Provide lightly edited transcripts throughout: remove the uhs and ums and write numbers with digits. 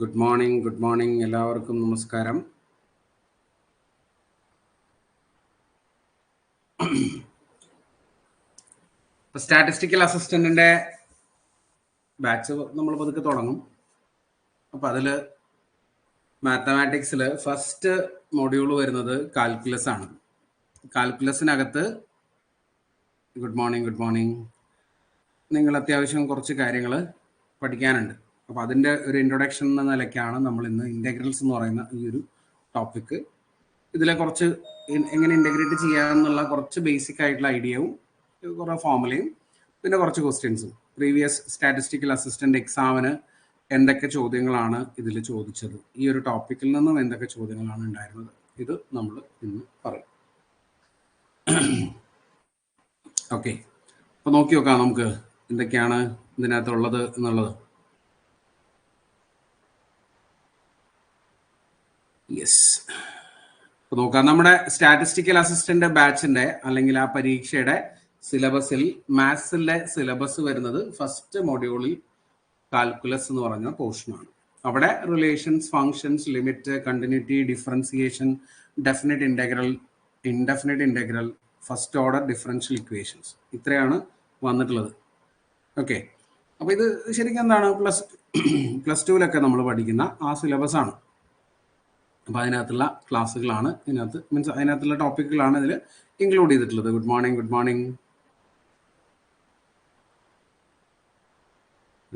Good morning എല്ലാവർക്കും നമസ്കാരം. Statistical അസിസ്റ്റന്റിന്റെ batch നമ്മൾ പതുക്കെ തുടങ്ങും. അപ്പം അതിൽ മാത്തമാറ്റിക്സിൽ ഫസ്റ്റ് മൊഡ്യൂൾ വരുന്നത് കാൽക്കുലസ് ആണ്. കാൽക്കുലസിനകത്ത് ഗുഡ് മോർണിംഗ് നിങ്ങൾ അത്യാവശ്യം കുറച്ച് കാര്യങ്ങൾ പഠിക്കാനുണ്ട്. അപ്പോൾ അതിൻ്റെ ഒരു ഇൻട്രൊഡക്ഷൻ എന്ന നിലയ്ക്കാണ് നമ്മൾ ഇന്ന് ഇൻ്റഗ്രൽസ് എന്ന് പറയുന്ന ഈ ഒരു ടോപ്പിക്ക്. ഇതിലെ കുറച്ച് എങ്ങനെ ഇൻ്റഗ്രേറ്റ് ചെയ്യാമെന്നുള്ള കുറച്ച് ബേസിക് ആയിട്ടുള്ള ഐഡിയയും കുറേ ഫോർമുലയും പിന്നെ കുറച്ച് ക്വസ്റ്റ്യൻസും. പ്രീവിയസ് സ്റ്റാറ്റിസ്റ്റിക്കൽ അസിസ്റ്റൻ്റ് എക്സാമിന് എന്തൊക്കെ ചോദ്യങ്ങളാണ് ഇതിൽ ചോദിച്ചത്, ഈ ഒരു ടോപ്പിക്കിൽ നിന്നും എന്തൊക്കെ ചോദ്യങ്ങളാണ് ഉണ്ടായിരുന്നത്, ഇത് നമ്മൾ ഇന്ന് പറയും. ഓക്കെ, അപ്പോൾ നോക്കി നോക്കാം നമുക്ക് എന്തൊക്കെയാണ് ഇതിനകത്തുള്ളത് എന്നുള്ളത്. യെസ്, അപ്പോൾ നോക്കാം. നമ്മുടെ സ്റ്റാറ്റിസ്റ്റിക്കൽ അസിസ്റ്റന്റ് ബാച്ചിന്റെ അല്ലെങ്കിൽ ആ പരീക്ഷയുടെ സിലബസിൽ മാത്സിലെ സിലബസ് വരുന്നത് ഫസ്റ്റ് മൊഡ്യൂളിൽ കാൽക്കുലസ് എന്ന് പറഞ്ഞ പോർഷനാണ്. അവിടെ relations, functions, limit, continuity, differentiation, definite integral, indefinite integral, first order differential equations, ഇത്രയാണ് വന്നിട്ടുള്ളത്. ഓക്കെ, അപ്പോൾ ഇത് ശരിക്കും എന്താണ് പ്ലസ് ടുവിലൊക്കെ നമ്മൾ പഠിക്കുന്ന ആ സിലബസ് ആണ്. അപ്പോൾ അതിനകത്തുള്ള ക്ലാസ്സുകളാണ് ഇതിനകത്ത്, മീൻസ് അതിനകത്തുള്ള ടോപ്പിക്കുകളാണ് ഇതിൽ ഇൻക്ലൂഡ് ചെയ്തിട്ടുള്ളത്. Good morning.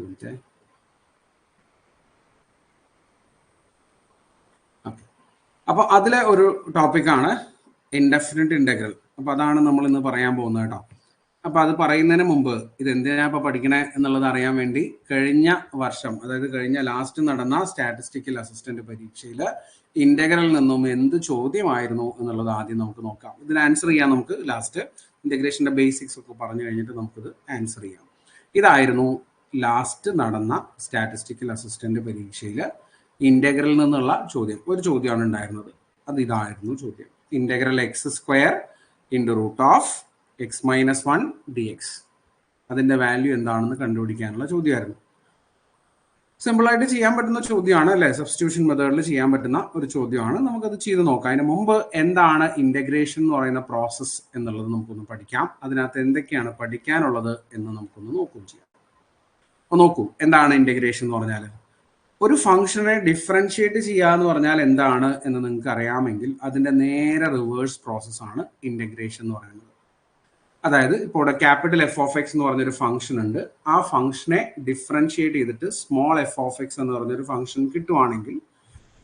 ഓക്കെ, അപ്പോൾ അതിലെ ഒരു ടോപ്പിക്കാണ് ഇൻഡെഫിനിറ്റ് ഇൻ്റഗ്രൽ. അപ്പോൾ അതാണ് നമ്മൾ ഇന്ന് പറയാൻ പോകുന്നത് കേട്ടോ. അപ്പോൾ അത് പറയുന്നതിന് മുമ്പ് ഇത് എന്തിനാ ഇപ്പോൾ പഠിക്കണേ എന്നുള്ളത് അറിയാൻ വേണ്ടി കഴിഞ്ഞ വർഷം, അതായത് കഴിഞ്ഞ ലാസ്റ്റ് നടന്ന സ്റ്റാറ്റിസ്റ്റിക്കൽ അസിസ്റ്റന്റ് പരീക്ഷയിൽ ഇന്റഗ്രലിൽ നിന്നും എന്ത് ചോദ്യമായിരുന്നു എന്നുള്ളത് ആദ്യം നമുക്ക് നോക്കാം. ഇതിന് ആൻസർ ചെയ്യാൻ നമുക്ക് ലാസ്റ്റ് ഇന്റഗ്രേഷന്റെ ബേസിക്സ് ഒക്കെ പറഞ്ഞു കഴിഞ്ഞിട്ട് നമുക്കിത് ആൻസർ ചെയ്യാം. ഇതായിരുന്നു ലാസ്റ്റ് നടന്ന സ്റ്റാറ്റിസ്റ്റിക്കൽ അസിസ്റ്റന്റ് പരീക്ഷയിൽ ഇന്റഗ്രലിൽ നിന്നുള്ള ചോദ്യം. ഒരു ചോദ്യമാണ് ഉണ്ടായിരുന്നത്, അത് ഇതായിരുന്നു ചോദ്യം. Integral x² into root of x-1 dx, അതിന്റെ വാല്യൂ എന്താണെന്ന് കണ്ടുപിടിക്കാനുള്ള ചോദ്യമായിരുന്നു. സിമ്പിളായിട്ട് ചെയ്യാൻ പറ്റുന്ന ചോദ്യമാണ് അല്ലേ, സബ്സ്റ്റിറ്റ്യൂഷൻ മെത്തേഡിൽ ചെയ്യാൻ പറ്റുന്ന ഒരു ചോദ്യമാണ്. നമുക്കത് ചെയ്ത് നോക്കാം. അതിന് മുമ്പ് എന്താണ് ഇന്റഗ്രേഷൻ എന്ന് പറയുന്ന പ്രോസസ്സ് എന്നുള്ളത് നമുക്കൊന്ന് പഠിക്കാം. അതിനകത്ത് എന്തൊക്കെയാണ് പഠിക്കാനുള്ളത് എന്ന് നമുക്കൊന്ന് നോക്കുകയും ചെയ്യാം. അപ്പോൾ നോക്കൂ, എന്താണ് ഇന്റഗ്രേഷൻ എന്ന് പറഞ്ഞാൽ, ഒരു ഫംഗ്ഷനെ ഡിഫറൻഷിയേറ്റ് ചെയ്യുക എന്ന് പറഞ്ഞാൽ എന്താണ് എന്ന് നിങ്ങൾക്ക് അറിയാമെങ്കിൽ അതിന്റെ നേരെ റിവേഴ്സ് പ്രോസസ്സാണ് ഇന്റഗ്രേഷൻ എന്ന് പറയുന്നത്. അതായത് ഇപ്പോൾ ഇവിടെ ക്യാപിറ്റൽ f(x) എന്ന് പറഞ്ഞൊരു ഫംഗ്ഷൻ ഉണ്ട്. ആ ഫംഗ്ഷനെ ഡിഫറൻഷിയേറ്റ് ചെയ്തിട്ട് സ്മോൾ f(x) എന്ന് പറഞ്ഞൊരു ഫംഗ്ഷൻ കിട്ടുവാണെങ്കിൽ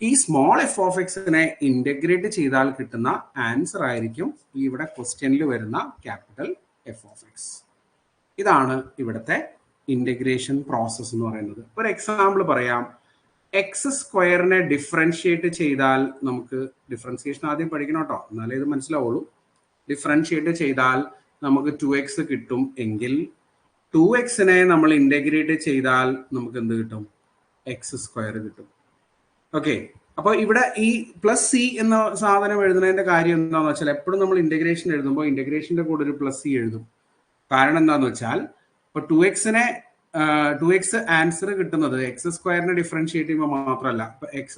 ഈ സ്മോൾ f(x)നെ ഇന്റഗ്രേറ്റ് ചെയ്താൽ കിട്ടുന്ന ആൻസർ ആയിരിക്കും ഇവിടെ ക്വസ്റ്റ്യനിൽ വരുന്ന ക്യാപിറ്റൽ f(x). ഇതാണ് ഇവിടുത്തെ ഇന്റഗ്രേഷൻ പ്രോസസ് എന്ന് പറയുന്നത്. ഒരു എക്സാമ്പിൾ പറയാം. x² ഡിഫറൻഷിയേറ്റ് ചെയ്താൽ നമുക്ക്, ഡിഫറൻസിയേഷൻ ആദ്യം പഠിക്കണം കേട്ടോ, എന്നാലേ ഇത് മനസ്സിലാവുള്ളൂ. ഡിഫറൻഷിയേറ്റ് ചെയ്താൽ നമുക്ക് 2x കിട്ടും എങ്കിൽ 2x നമ്മൾ ഇന്റഗ്രേറ്റ് ചെയ്താൽ നമുക്ക് എന്ത് കിട്ടും? x² കിട്ടും. ഓക്കെ, അപ്പോൾ ഇവിടെ ഈ +c എന്ന സാധനം എഴുതുന്നതിന്റെ കാര്യം എന്താണെന്ന് വെച്ചാൽ, എപ്പോഴും നമ്മൾ ഇന്റഗ്രേഷൻ എഴുതുമ്പോൾ ഇന്റഗ്രേഷന്റെ കൂടെ ഒരു +c എഴുതും. കാരണം എന്താണെന്ന് വെച്ചാൽ, ഇപ്പൊ 2x ആൻസർ കിട്ടുന്നത് x² ഡിഫറൻഷിയേറ്റ് ചെയ്യുമ്പോൾ മാത്രമല്ല, ഇപ്പൊ x²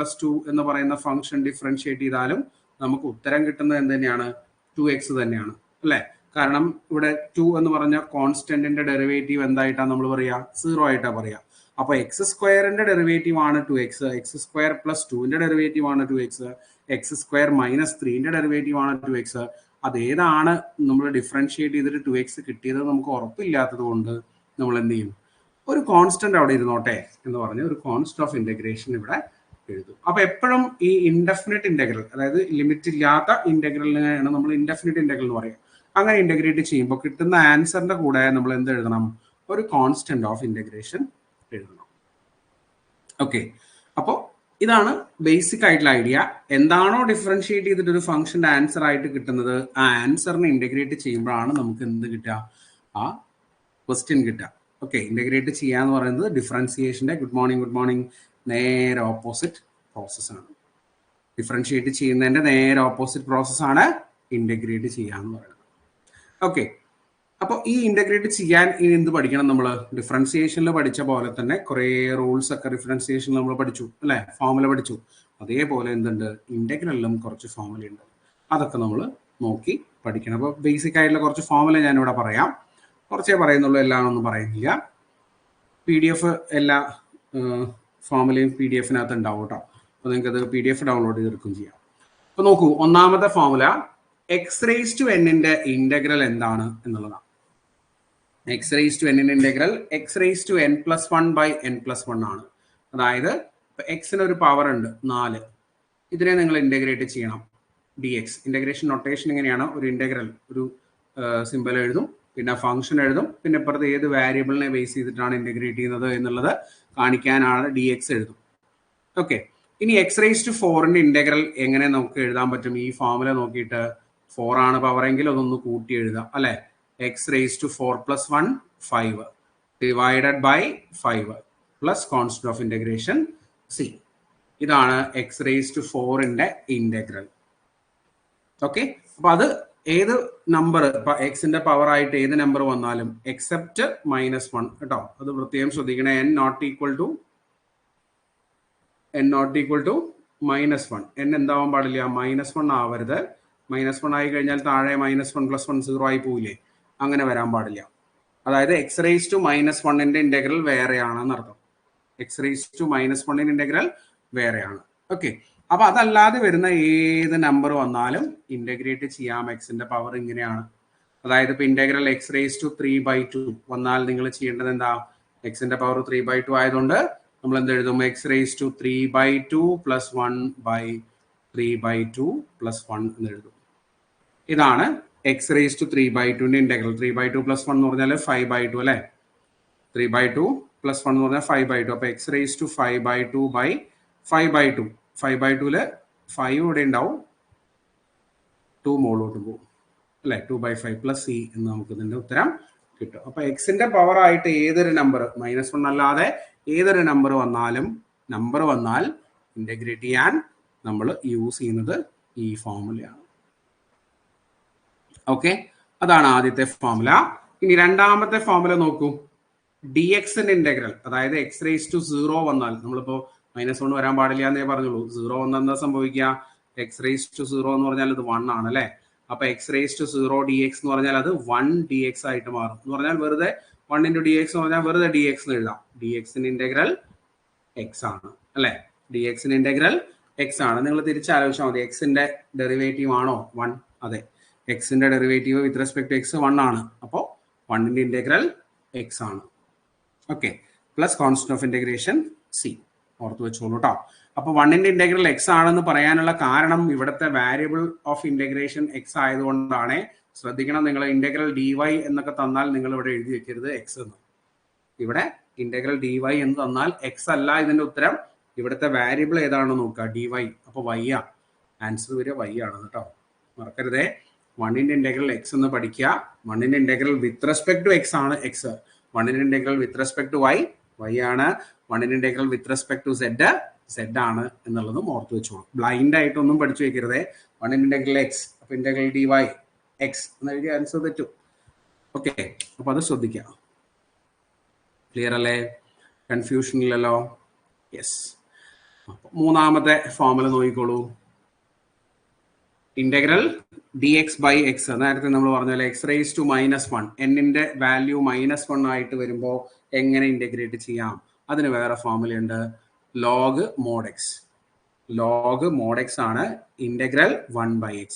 + 2 എന്ന് പറയുന്ന ഫംഗ്ഷൻ ഡിഫറൻഷിയേറ്റ് ചെയ്താലും നമുക്ക് ഉത്തരം കിട്ടുന്നത് എന്ത് തന്നെയാണ്? 2x തന്നെയാണ് അല്ലെ. കാരണം ഇവിടെ 2 എന്ന് പറഞ്ഞ കോൺസ്റ്റന്റിന്റെ ഡെറിവേറ്റീവ് എന്തായിട്ടാണ് നമ്മൾ പറയാ? 0 ആയിട്ടാ പറയാ. അപ്പൊ x² ഡെറിവേറ്റീവ് ആണ് 2x, x² + 2 ഡെറിവേറ്റീവ് ആണ് 2x, x² - 3 ഡെറിവേറ്റീവ് ആണ് 2x. അതേതാണ് നമ്മൾ ഡിഫറൻഷിയേറ്റ് ചെയ്തിട്ട് 2x കിട്ടിയത് നമുക്ക് ഉറപ്പില്ലാത്തത് കൊണ്ട് നമ്മൾ എന്ത് ചെയ്യും? ഒരു കോൺസ്റ്റന്റ് അവിടെ ഇരുന്നോട്ടെ എന്ന് പറഞ്ഞ് ഒരു കോൺസ്റ്റന്റ് ഓഫ് ഇന്റഗ്രേഷൻ ഇവിടെ എഴുതും. അപ്പൊ എപ്പോഴും ഈ ഇൻഡെഫിനിറ്റ് ഇന്റഗ്രൽ, അതായത് ലിമിറ്റ് ഇല്ലാത്ത ഇന്റഗ്രലിനെയാണ് നമ്മൾ ഇൻഡെഫിനിറ്റ് ഇന്റഗ്രൽ എന്ന് പറയുക. അങ്ങനെ ഇന്റഗ്രേറ്റ് ചെയ്യുമ്പോൾ കിട്ടുന്ന ആൻസറിന്റെ കൂടെ നമ്മൾ എന്ത് എഴുതണം? ഒരു കോൺസ്റ്റന്റ് ഓഫ് ഇന്റഗ്രേഷൻ എഴുതണം. ഓക്കെ, അപ്പോൾ ഇതാണ് ബേസിക് ആയിട്ടുള്ള ഐഡിയ. എന്താണോ ഡിഫറൻഷിയേറ്റ് ചെയ്തിട്ട് ഒരു ഫംഗ്ഷന്റെ ആൻസർ ആയിട്ട് കിട്ടുന്നത്, ആ ആൻസറിനെ ഇന്റഗ്രേറ്റ് ചെയ്യുമ്പോഴാണ് നമുക്ക് എന്ത് കിട്ടുക? ആ ക്വസ്റ്റ്യൻ കിട്ടുക. ഓക്കെ, ഇന്റഗ്രേറ്റ് ചെയ്യാന്ന് പറയുന്നത് ഡിഫറൻസിയേഷന്റെ ഗുഡ് മോർണിംഗ് നേരെ ഓപ്പോസിറ്റ് പ്രോസസ്സാണ്. ഡിഫറൻഷിയേറ്റ് ചെയ്യുന്നതിന്റെ നേരെ ഓപ്പോസിറ്റ് പ്രോസസ്സാണ് ഇന്റഗ്രേറ്റ് ചെയ്യാന്ന് പറയുന്നത്. ഓക്കെ, അപ്പോൾ ഈ ഇന്റഗ്രേറ്റ് ചെയ്യാൻ ഇനി എന്ത് പഠിക്കണം? നമ്മൾ ഡിഫറൻസിയേഷനിൽ പഠിച്ച പോലെ തന്നെ കുറേ റൂൾസ് ഒക്കെ ഡിഫറൻസിയേഷനിൽ നമ്മൾ പഠിച്ചു അല്ലെ, ഫോർമുല പഠിച്ചു. അതേപോലെ എന്തുണ്ട്, ഇന്റഗ്രലിലും കുറച്ച് ഫോർമുല ഉണ്ട്. അതൊക്കെ നമ്മൾ നോക്കി പഠിക്കണം. അപ്പോൾ ബേസിക് ആയിട്ടുള്ള കുറച്ച് ഫോർമുല ഞാനിവിടെ പറയാം. കുറച്ചേ പറയുന്നുള്ളൂ, എല്ലാം ഒന്നും പറയുന്നില്ല. PDF എല്ലാ ഫോർമുലയും PDF-നകത്ത് ഉണ്ടാവും കേട്ടോ. അപ്പോൾ നിങ്ങൾക്ക് അത് PDF ഡൗൺലോഡ് ചെയ്തെടുക്കുകയും ചെയ്യാം. അപ്പോൾ നോക്കൂ, ഒന്നാമത്തെ ഫോർമുല x⁻n ഇന്റഗ്രൽ എന്താണ് എന്നുള്ളതാണ്. x⁻n ഇന്റഗ്രൽ x⁻n+1/n+1 ആണ്. അതായത് എക്സിന് ഒരു പവർ ഉണ്ട് 4, ഇതിനെ നിങ്ങൾ ഇന്റഗ്രേറ്റ് ചെയ്യണം. dx ഇന്റഗ്രേഷൻ നൊട്ടേഷൻ എങ്ങനെയാണ്? ഒരു ഇന്റഗ്രൽ ഒരു സിമ്പൽ എഴുതും, പിന്നെ ഫംഗ്ഷൻ എഴുതും, പിന്നെ ഇപ്പുറത്ത് ഏത് വാരിയബിളിനെ ബേസ് ചെയ്തിട്ടാണ് ഇന്റഗ്രേറ്റ് ചെയ്യുന്നത് എന്നുള്ളത് കാണിക്കാനാണ് dx എഴുതും. ഓക്കെ, ഇനി x⁻4 ഇന്റഗ്രൽ എങ്ങനെ നമുക്ക് എഴുതാൻ പറ്റും? ഈ ഫോർമുല നോക്കിയിട്ട് 4 ആണ് പവർ എങ്കിൽ അതൊന്ന് കൂട്ടി എഴുതാം അല്ലെ. x⁻4+1 5 divided by 5 plus constant of integration c. ഇതാണ് x⁻4 ഇന്റഗ്രൽ. ഓക്കെ, അപ്പൊ അത് ഏത് നമ്പർ, എക്സിന്റെ പവർ ആയിട്ട് ഏത് നമ്പർ വന്നാലും എക്സെപ്റ്റ് -1 കേട്ടോ, അത് പ്രത്യേകം ശ്രദ്ധിക്കണേ. n not equal to -1, n എന്താവാൻ പാടില്ല, -1 ആവരുത്. -1 ആയി കഴിഞ്ഞാൽ താഴെ -1+1 0 ആയി പോവില്ലേ, അങ്ങനെ വരാൻ പാടില്ല. അതായത് x⁻−1 ഇന്റഗ്രൽ വേറെയാണെന്ന് അർത്ഥം. x⁻−1 ഇന്റഗ്രൽ വേറെയാണ്. ഓക്കെ, അപ്പൊ അതല്ലാതെ വരുന്ന ഏത് നമ്പർ വന്നാലും ഇന്റഗ്രേറ്റ് ചെയ്യാം. എക്സിന്റെ പവർ ഇങ്ങനെയാണ്. അതായത് ഇപ്പൊ ഇന്റഗ്രൽ x⁻3/2 വന്നാൽ നിങ്ങൾ ചെയ്യേണ്ടത് എന്താ? എക്സിന്റെ പവർ 3/2 ആയതുകൊണ്ട് നമ്മൾ എന്ത് എഴുതും? x⁻3/2 + 1/3/2 + 1 എന്ന് എഴുതും. ഇതാണ് x⁻3/2 ഇന്റഗ്രൽ. 3/2 + 1 എന്ന് പറഞ്ഞാൽ 5/2 അല്ലെ. 3/2 + 1 എന്ന് പറഞ്ഞാൽ 5/2. അപ്പൊ x⁻5/2 5/2 5 ഇവിടെ ഉണ്ടാവും, 2 മുകളിലോട്ട് പോകും അല്ലെ. 2/5 + c എന്ന് നമുക്ക് ഇതിന്റെ ഉത്തരം കിട്ടും. അപ്പൊ എക്സിന്റെ പവർ ആയിട്ട് ഏതൊരു നമ്പർ, -1 അല്ലാതെ ഏതൊരു നമ്പർ വന്നാൽ ഇന്റഗ്രേറ്റ് ചെയ്യാൻ നമ്മൾ യൂസ് ചെയ്യുന്നത് ഈ ഫോർമുലയാണ്. ഓക്കെ, അതാണ് ആദ്യത്തെ ഫോർമുല. ഇനി രണ്ടാമത്തെ ഫോർമുല നോക്കൂ. dx-ന്റെ ഇന്റഗ്രൽ, അതായത് x⁻0 വന്നാൽ, നമ്മളിപ്പോ -1 വരാൻ പാടില്ല എന്നേ പറഞ്ഞുള്ളൂ. 0 വന്നാൽ എന്താ സംഭവിക്കുക? x⁻0 എന്ന് പറഞ്ഞാൽ ഇത് 1 ആണ് അല്ലെ. അപ്പൊ x⁻0 dx എന്ന് പറഞ്ഞാൽ അത് 1 dx ആയിട്ട് മാറും. എന്ന് പറഞ്ഞാൽ വെറുതെ 1 × dx എന്ന് പറഞ്ഞാൽ വെറുതെ dx എന്ന് എഴുതാം. dx-ന്റെ ഇന്റഗ്രൽ x ആണ് അല്ലെ. dx-ന്റെ ഇന്റഗ്രൽ x ആണ്. നിങ്ങൾ തിരിച്ചാലോചിച്ചാൽ മതി, എക്സിന്റെ ഡെറിവേറ്റീവ് ആണോ 1? അതെ, എക്സിന്റെ derivative with respect to x 1 ആണ്. അപ്പോൾ 1ന്റെ ഇന്റഗ്രൽ x ആണ്. Okay, plus constant of integration c. ഓർത്ത് വെച്ചോളൂ കേട്ടോ. അപ്പൊ 1ന്റെ ഇന്റഗ്രൽ x ആണെന്ന് പറയാനുള്ള കാരണം ഇവിടുത്തെ വാരിയബിൾ ഓഫ് ഇന്റഗ്രേഷൻ x ആയതുകൊണ്ടാണ്. ശ്രദ്ധിക്കണം, നിങ്ങൾ ഇന്റഗ്രൽ dy എന്നൊക്കെ തന്നാൽ നിങ്ങൾ ഇവിടെ എഴുതി വെക്കരുത് x എന്ന്. ഇവിടെ ഇന്റഗ്രൽ dy എന്ന് തന്നാൽ x അല്ല ഇതിന്റെ ഉത്തരം. ഇവിടുത്തെ വാരിയബിൾ ഏതാണെന്ന് നോക്കുക, dy. അപ്പൊ y ആ ആൻസർ വരിക, y ആണ് കേട്ടോ. മറക്കരുതേ, 1ന്റെ ഇന്റഗ്രൽ x എന്ന് പഠിക്കുക. 1ന്റെ integral with respect to x ആണ് x. 1ന്റെ integral with respect to y ആണ്. 1ന്റെ integral with respect to z ആണ് എന്നുള്ളതും ഓർത്ത് വെച്ചോളൂ. ബ്ലൈൻഡ് ആയിട്ടൊന്നും പഠിച്ചു വെക്കരുതേ. 1ന്റെ ഇന്റഗ്രൽ x, അപ്പൊ ഇന്റഗ്രൽ dy x എന്ന് എഴുതിയ ആൻസർ തെറ്റും. ഓക്കെ, അപ്പൊ അത് ശ്രദ്ധിക്കുക. ക്ലിയർ അല്ലേ? കൺഫ്യൂഷൻ ഇല്ലല്ലോ? യെസ്. മൂന്നാമത്തെ ഫോർമുല നോക്കിക്കോളൂ. ഇന്റഗ്രൽ dx/x, നേരത്തെ നമ്മൾ പറഞ്ഞ x⁻−1 n-ന്റെ വാല്യൂ -1 ആയിട്ട് വരുമ്പോൾ എങ്ങനെ ഇന്റഗ്രേറ്റ് ചെയ്യാം? അതിന് വേറെ ഫോർമുല ഉണ്ട്, log mod x. log mod x ആണ് ഇന്റഗ്രൽ 1/x.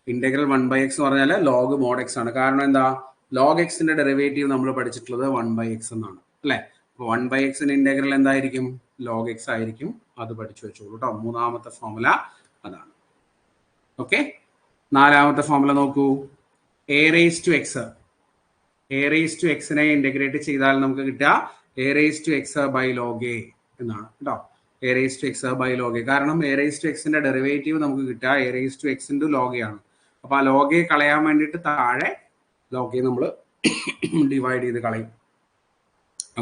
ഇന്റഗ്രൽ 1/x എന്ന് പറഞ്ഞാൽ log mod x ആണ്. കാരണം എന്താ? log x-ന്റെ ഡെറിവേറ്റീവ് നമ്മൾ പഠിച്ചിട്ടുള്ളത് 1/x എന്നാണ് അല്ലെ. അപ്പൊ 1/x-ന്റെ ഇന്റഗ്രൽ എന്തായിരിക്കും? log x ആയിരിക്കും. അത് പഠിച്ചു വെച്ചോളൂ കേട്ടോ. മൂന്നാമത്തെ ഫോർമുല അതാണ്. ഓക്കെ, നാലാമത്തെ ഫോർമുല നോക്കൂ. a⁻x. a⁻x-നെ ഇന്റഗ്രേറ്റ് ചെയ്താൽ നമുക്ക് കിട്ടുക a⁻x/log a എന്നാണ് കേട്ടോ. a⁻x/log a. കാരണം a⁻x-ന്റെ ഡെറിവേറ്റീവ് നമുക്ക് കിട്ടുക a⁻x/log a ആണ്. അപ്പൊ ആ log a കളയാൻ വേണ്ടിയിട്ട് താഴെ log a നമ്മൾ ഡിവൈഡ് ചെയ്ത് കളയും.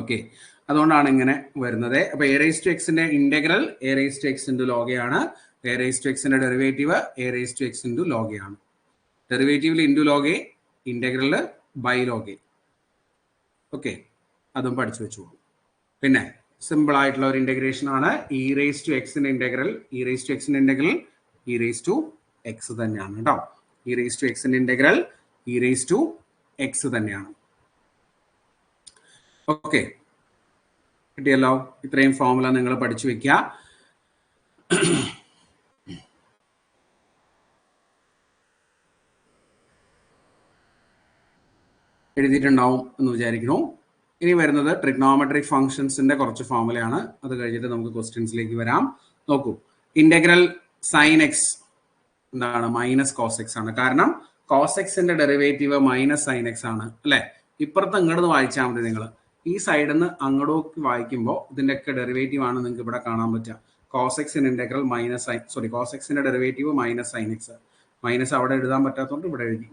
ഓക്കെ, അതുകൊണ്ടാണ് ഇങ്ങനെ വരുന്നത്. അപ്പൊ a⁻x-ന്റെ ഇന്റഗ്രൽ a⁻x/log a ആണ്. a⁻x-ന്റെ ഡെറിവേറ്റീവ് a⁻x/log a ആണ്. ഡെറിവേറ്റീവിൽ ഇൻറ്റു log a, ഇന്റഗ്രലില് ബൈ ലോഗ് എ. ഓക്കെ, അതും പഠിച്ചു വെച്ചോളൂ. പിന്നെ സിമ്പിൾ ആയിട്ടുള്ള ഒരു ഇന്റഗ്രേഷൻ ആണ് ഇ റേസ് ടു എക്സിന്റെ ഇന്റഗ്രൽ. ഇ റേസ് ടു എക്സിന്റെ integral e raise to x തന്നെയാണ് കേട്ടോ. ഇ റേസ് ടു എക്സിന്റെ integral e raise to x തന്നെയാണ്. ഓക്കെ, കിട്ടിയല്ലോ. ഇത്രയും ഫോർമുല നിങ്ങൾ പഠിച്ചു വെക്കുക. എഴുതിയിട്ടുണ്ടാവും എന്ന് വിചാരിക്കുന്നു. ഇനി വരുന്നത് ട്രിഗ്നോമെട്രിക് ഫംഗ്ഷൻസിന്റെ കുറച്ച് ഫോർമുലയാണ്. അത് കഴിഞ്ഞിട്ട് നമുക്ക് ക്വസ്റ്റ്യൻസിലേക്ക് വരാം. നോക്കൂ, ഇന്റഗ്രൽ സൈൻ എക്സ് എന്താണ്? മൈനസ് കോസ് എക്സ് ആണ്. കാരണം കോസ് എക്സിന്റെ ഡെറിവേറ്റീവ് മൈനസ് സൈൻ എക്സ് ആണ് അല്ലെ. ഇപ്പുറത്ത് അങ്ങോട്ട് വായിച്ചാൽ മതി. നിങ്ങൾ ഈ സൈഡിൽ നിന്ന് അങ്ങോട്ട് വായിക്കുമ്പോൾ ഇതിന്റെ ഒക്കെ ഡെറിവേറ്റീവ് ആണ് നിങ്ങൾക്ക് ഇവിടെ കാണാൻ പറ്റുക. കോസ് എക്സിന്റെ integral minus sine, sorry, cos എക്സിന്റെ derivative minus sine x. Minus അവിടെ എഴുതാൻ പറ്റാത്തതുകൊണ്ട് ഇവിടെ എഴുതി.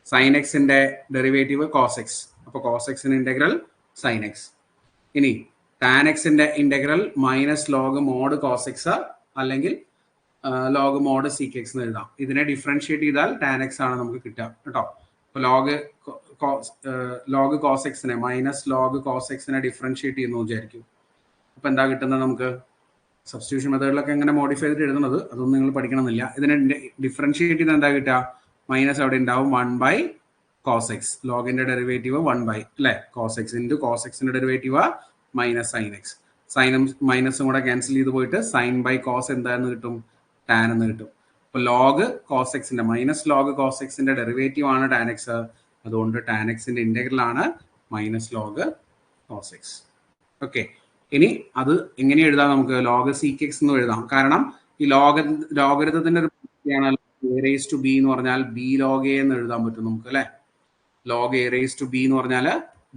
സൈൻ എക്സിന്റെ ഡെറിവേറ്റീവ് കോസ് എക്സ്. അപ്പൊ കോസ് എക്സിന്റെ ഇന്റഗ്രൽ സൈൻ എക്സ്. ഇനി ടാൻ എക്സിന്റെ integral minus log mod cos x അല്ലെങ്കിൽ ലോഗ് മോഡ് സീക്ക് എക്സ് എന്ന് എഴുതാം. ഇതിനെ ഡിഫറൻഷിയേറ്റ് ചെയ്താൽ ടാൻ എക്സ് ആണ് നമുക്ക് കിട്ടുക കേട്ടോ. അപ്പൊ ലോഗ് കോസ് എക്സിനെ മൈനസ് ലോഗ് കോസ് എക്സിനെ ഡിഫറൻഷിയേറ്റ് ചെയ്യുന്നു വിചാരിക്കും. അപ്പൊ എന്താ കിട്ടുന്നത് നമുക്ക്? സബ്സ്റ്റിറ്റ്യൂഷൻ മെത്തേഡിലൊക്കെ എങ്ങനെ മോഡിഫൈ ചെയ്തിട്ട് എഴുതുന്നത് അതൊന്നും നിങ്ങൾ പഠിക്കണമെന്നില്ല. ഇതിനെ ഡിഫറൻഷിയേറ്റ് ചെയ്താൽ എന്താ കിട്ടുക? മൈനസ് അവിടെ ഉണ്ടാവും 1 കോസ് എക്സ്. ലോഗിന്റെ ഡെറിവേറ്റീവ് 1 അല്ലെ കോസ് എക്സ് ഇൻറ്റു കോസ് എക്സിന്റെ ഡെറിവേറ്റീവ് മൈനസ് സൈൻ എക്സ്. സൈനും മൈനസും കൂടെ ക്യാൻസൽ ചെയ്ത് പോയിട്ട് സൈൻ ബൈ കോസ് എന്താന്ന് കിട്ടും? ടാൻ എന്ന് കിട്ടും. അപ്പൊ ലോഗ് കോസ് എക്സിന്റെ മൈനസ് ലോഗ് കോസ് എക്സിന്റെ ഡെറിവേറ്റീവ് ആണ് ടാൻ എക്സ്. അതുകൊണ്ട് ടാൻ എക്സിന്റെ ഇന്റഗ്രൽ ആണ് minus log cos x. Okay, ഇനി അത് എങ്ങനെ എഴുതാം? നമുക്ക് ലോഗ് സീക്ക് എക്സ് എന്ന് എഴുതാം. കാരണം ഈ ലോഗരിതത്തിന്റെ ഒരു പ്രക്രിയയാണ് എ റേസ് ടു ബി എന്ന് പറഞ്ഞാൽ ബി ലോഗ് എ എന്ന് എഴുതാൻ പറ്റും നമുക്ക് അല്ലെ. Log a raised to b എന്ന് പറഞ്ഞാൽ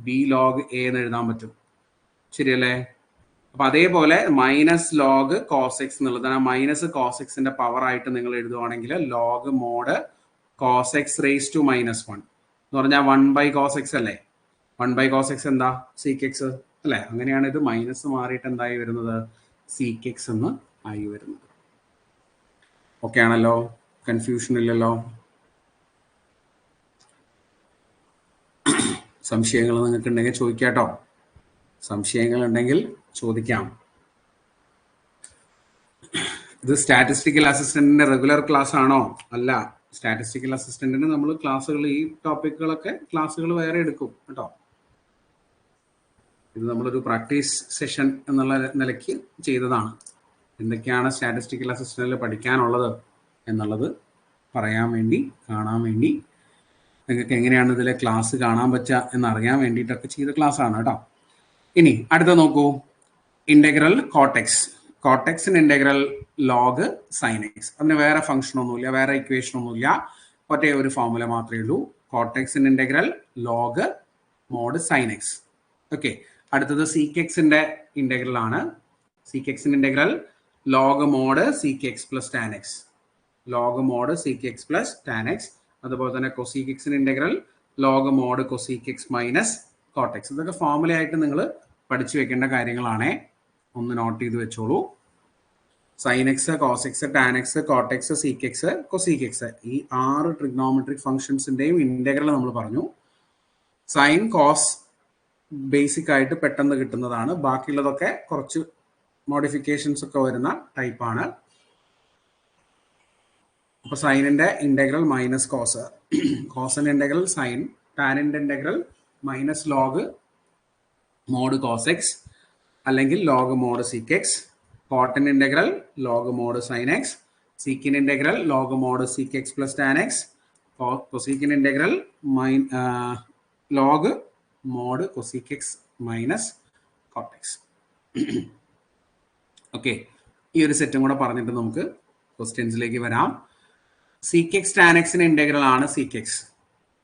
ബി ലോഗ് എ എന്ന് എഴുതാൻ പറ്റും. ശരിയല്ലേ? അപ്പൊ അതേപോലെ മൈനസ് ലോഗ് കോസ് എക്സ് എന്നുള്ളത് മൈനസ് കോസ് എക്സിന്റെ പവർ ആയിട്ട് നിങ്ങൾ എഴുതുവാണെങ്കിൽ log mod cos x raise to -1 എന്ന് പറഞ്ഞാൽ 1 കോസ് എക്സ് അല്ലേ. 1 കോസ് എക്സ് എന്താ? സീക്ക് എക്സ് അല്ലെ. അങ്ങനെയാണ് ഇത് മൈനസ് മാറിയിട്ട് എന്തായി വരുന്നത്? സീക്ക് എക്സ് എന്ന് ആയി വരുന്നത്. ഓക്കെ ആണല്ലോ? കൺഫ്യൂഷൻ ഇല്ലല്ലോ? സംശയങ്ങൾ നിങ്ങൾക്ക് ഉണ്ടെങ്കിൽ ചോദിക്കാട്ടോ. സംശയങ്ങൾ ഉണ്ടെങ്കിൽ ചോദിക്കാം. ഇത് സ്റ്റാറ്റിസ്റ്റിക്കൽ അസിസ്റ്റന്റിന്റെ റെഗുലർ ക്ലാസ് ആണോ? അല്ല. സ്റ്റാറ്റിസ്റ്റിക്കൽ അസിസ്റ്റന്റിന് നമ്മൾ ക്ലാസ്സുകൾ, ഈ ടോപ്പിക്കുകളൊക്കെ ക്ലാസ്സുകൾ വേറെ എടുക്കും കേട്ടോ. ഇത് നമ്മളൊരു പ്രാക്ടീസ് സെഷൻ എന്നുള്ള നിലയ്ക്ക് ചെയ്തതാണ്. എന്തൊക്കെയാണ് സ്റ്റാറ്റിസ്റ്റിക്കൽ അസിസ്റ്റന്റിൽ പഠിക്കാനുള്ളത് എന്നുള്ളത് പറയാൻ വേണ്ടി, കാണാൻ വേണ്ടി, നിങ്ങൾക്ക് എങ്ങനെയാണ് ഇതിലെ ക്ലാസ് കാണാൻ പറ്റുക എന്നറിയാൻ വേണ്ടിയിട്ടൊക്കെ ചെയ്ത ക്ലാസ് ആണ് കേട്ടോ. ഇനി അടുത്ത നോക്കൂ, ഇന്റഗ്രൽ കോട്ടെക്സ്. കോട്ടെക്സിന് ഇന്റഗ്രൽ ലോഗ് സൈൻ എക്സ്. അതിന് വേറെ ഫംഗ്ഷൻ ഒന്നുമില്ല, വേറെ ഇക്വേഷൻ ഒന്നുമില്ല, ഒറ്റ ഒരു ഫോർമുല മാത്രമേ ഉള്ളൂ. കോട്ടെക്സിന് integral log mod sine x. Okay, അടുത്തത് സീക്ക് എക്സിന്റെ ഇന്റഗ്രൽ ആണ്. സീക്ക് എക്സിന്റെ integral log mod sec x plus tan x. Log mod sec x plus tan x. അതുപോലെ തന്നെ കൊസീക്ക് എക്സിന്റെ integral log mod cosec x minus cot x. ഇതൊക്കെ formula ആയിട്ട് നിങ്ങൾ പഠിച്ചു വെക്കേണ്ട കാര്യങ്ങളാണേ. ഒന്ന് നോട്ട് ചെയ്ത് വെച്ചോളൂ. Sine x, cos x, tan x, cot x, sec x, cosec x, ഈ 6 ട്രിഗ്നോമെട്രിക് ഫംഗ്ഷൻസിന്റെയും ഇന്റഗ്രൽ നമ്മൾ പറഞ്ഞു. സൈൻ, കോസ് ബേസിക് ആയിട്ട് പെട്ടെന്ന് കിട്ടുന്നതാണ്. ബാക്കിയുള്ളതൊക്കെ കുറച്ച് മോഡിഫിക്കേഷൻസ് ഒക്കെ വരുന്ന ടൈപ്പാണ്. അപ്പൊ സൈനിന്റെ ഇന്റഗ്രൽ മൈനസ് കോസ്, കോസിന്റെ ഇന്റഗ്രൽ സൈൻ, ടാനിന്റെ integral minus log mod cos x അല്ലെങ്കിൽ ലോഗ് മോഡ് സീക്ക് എക്സ്, കോട്ടിന്റെ integral log mod sine x, സീക്കിന്റെ integral log mod sec x plus tan x, കൊസീക്കിന്റെ integral log mod cosec x minus cot x. Okay, ഈ ഒരു സെറ്റും കൂടെ പറഞ്ഞിട്ട് നമുക്ക് ക്വസ്റ്റ്യൻസിലേക്ക് വരാം. സീക്ക് എക്സ് ടാൻ എക്സിന്റെ ഇന്റഗ്രൽ ആണ് സീക്ക് എക്സ്.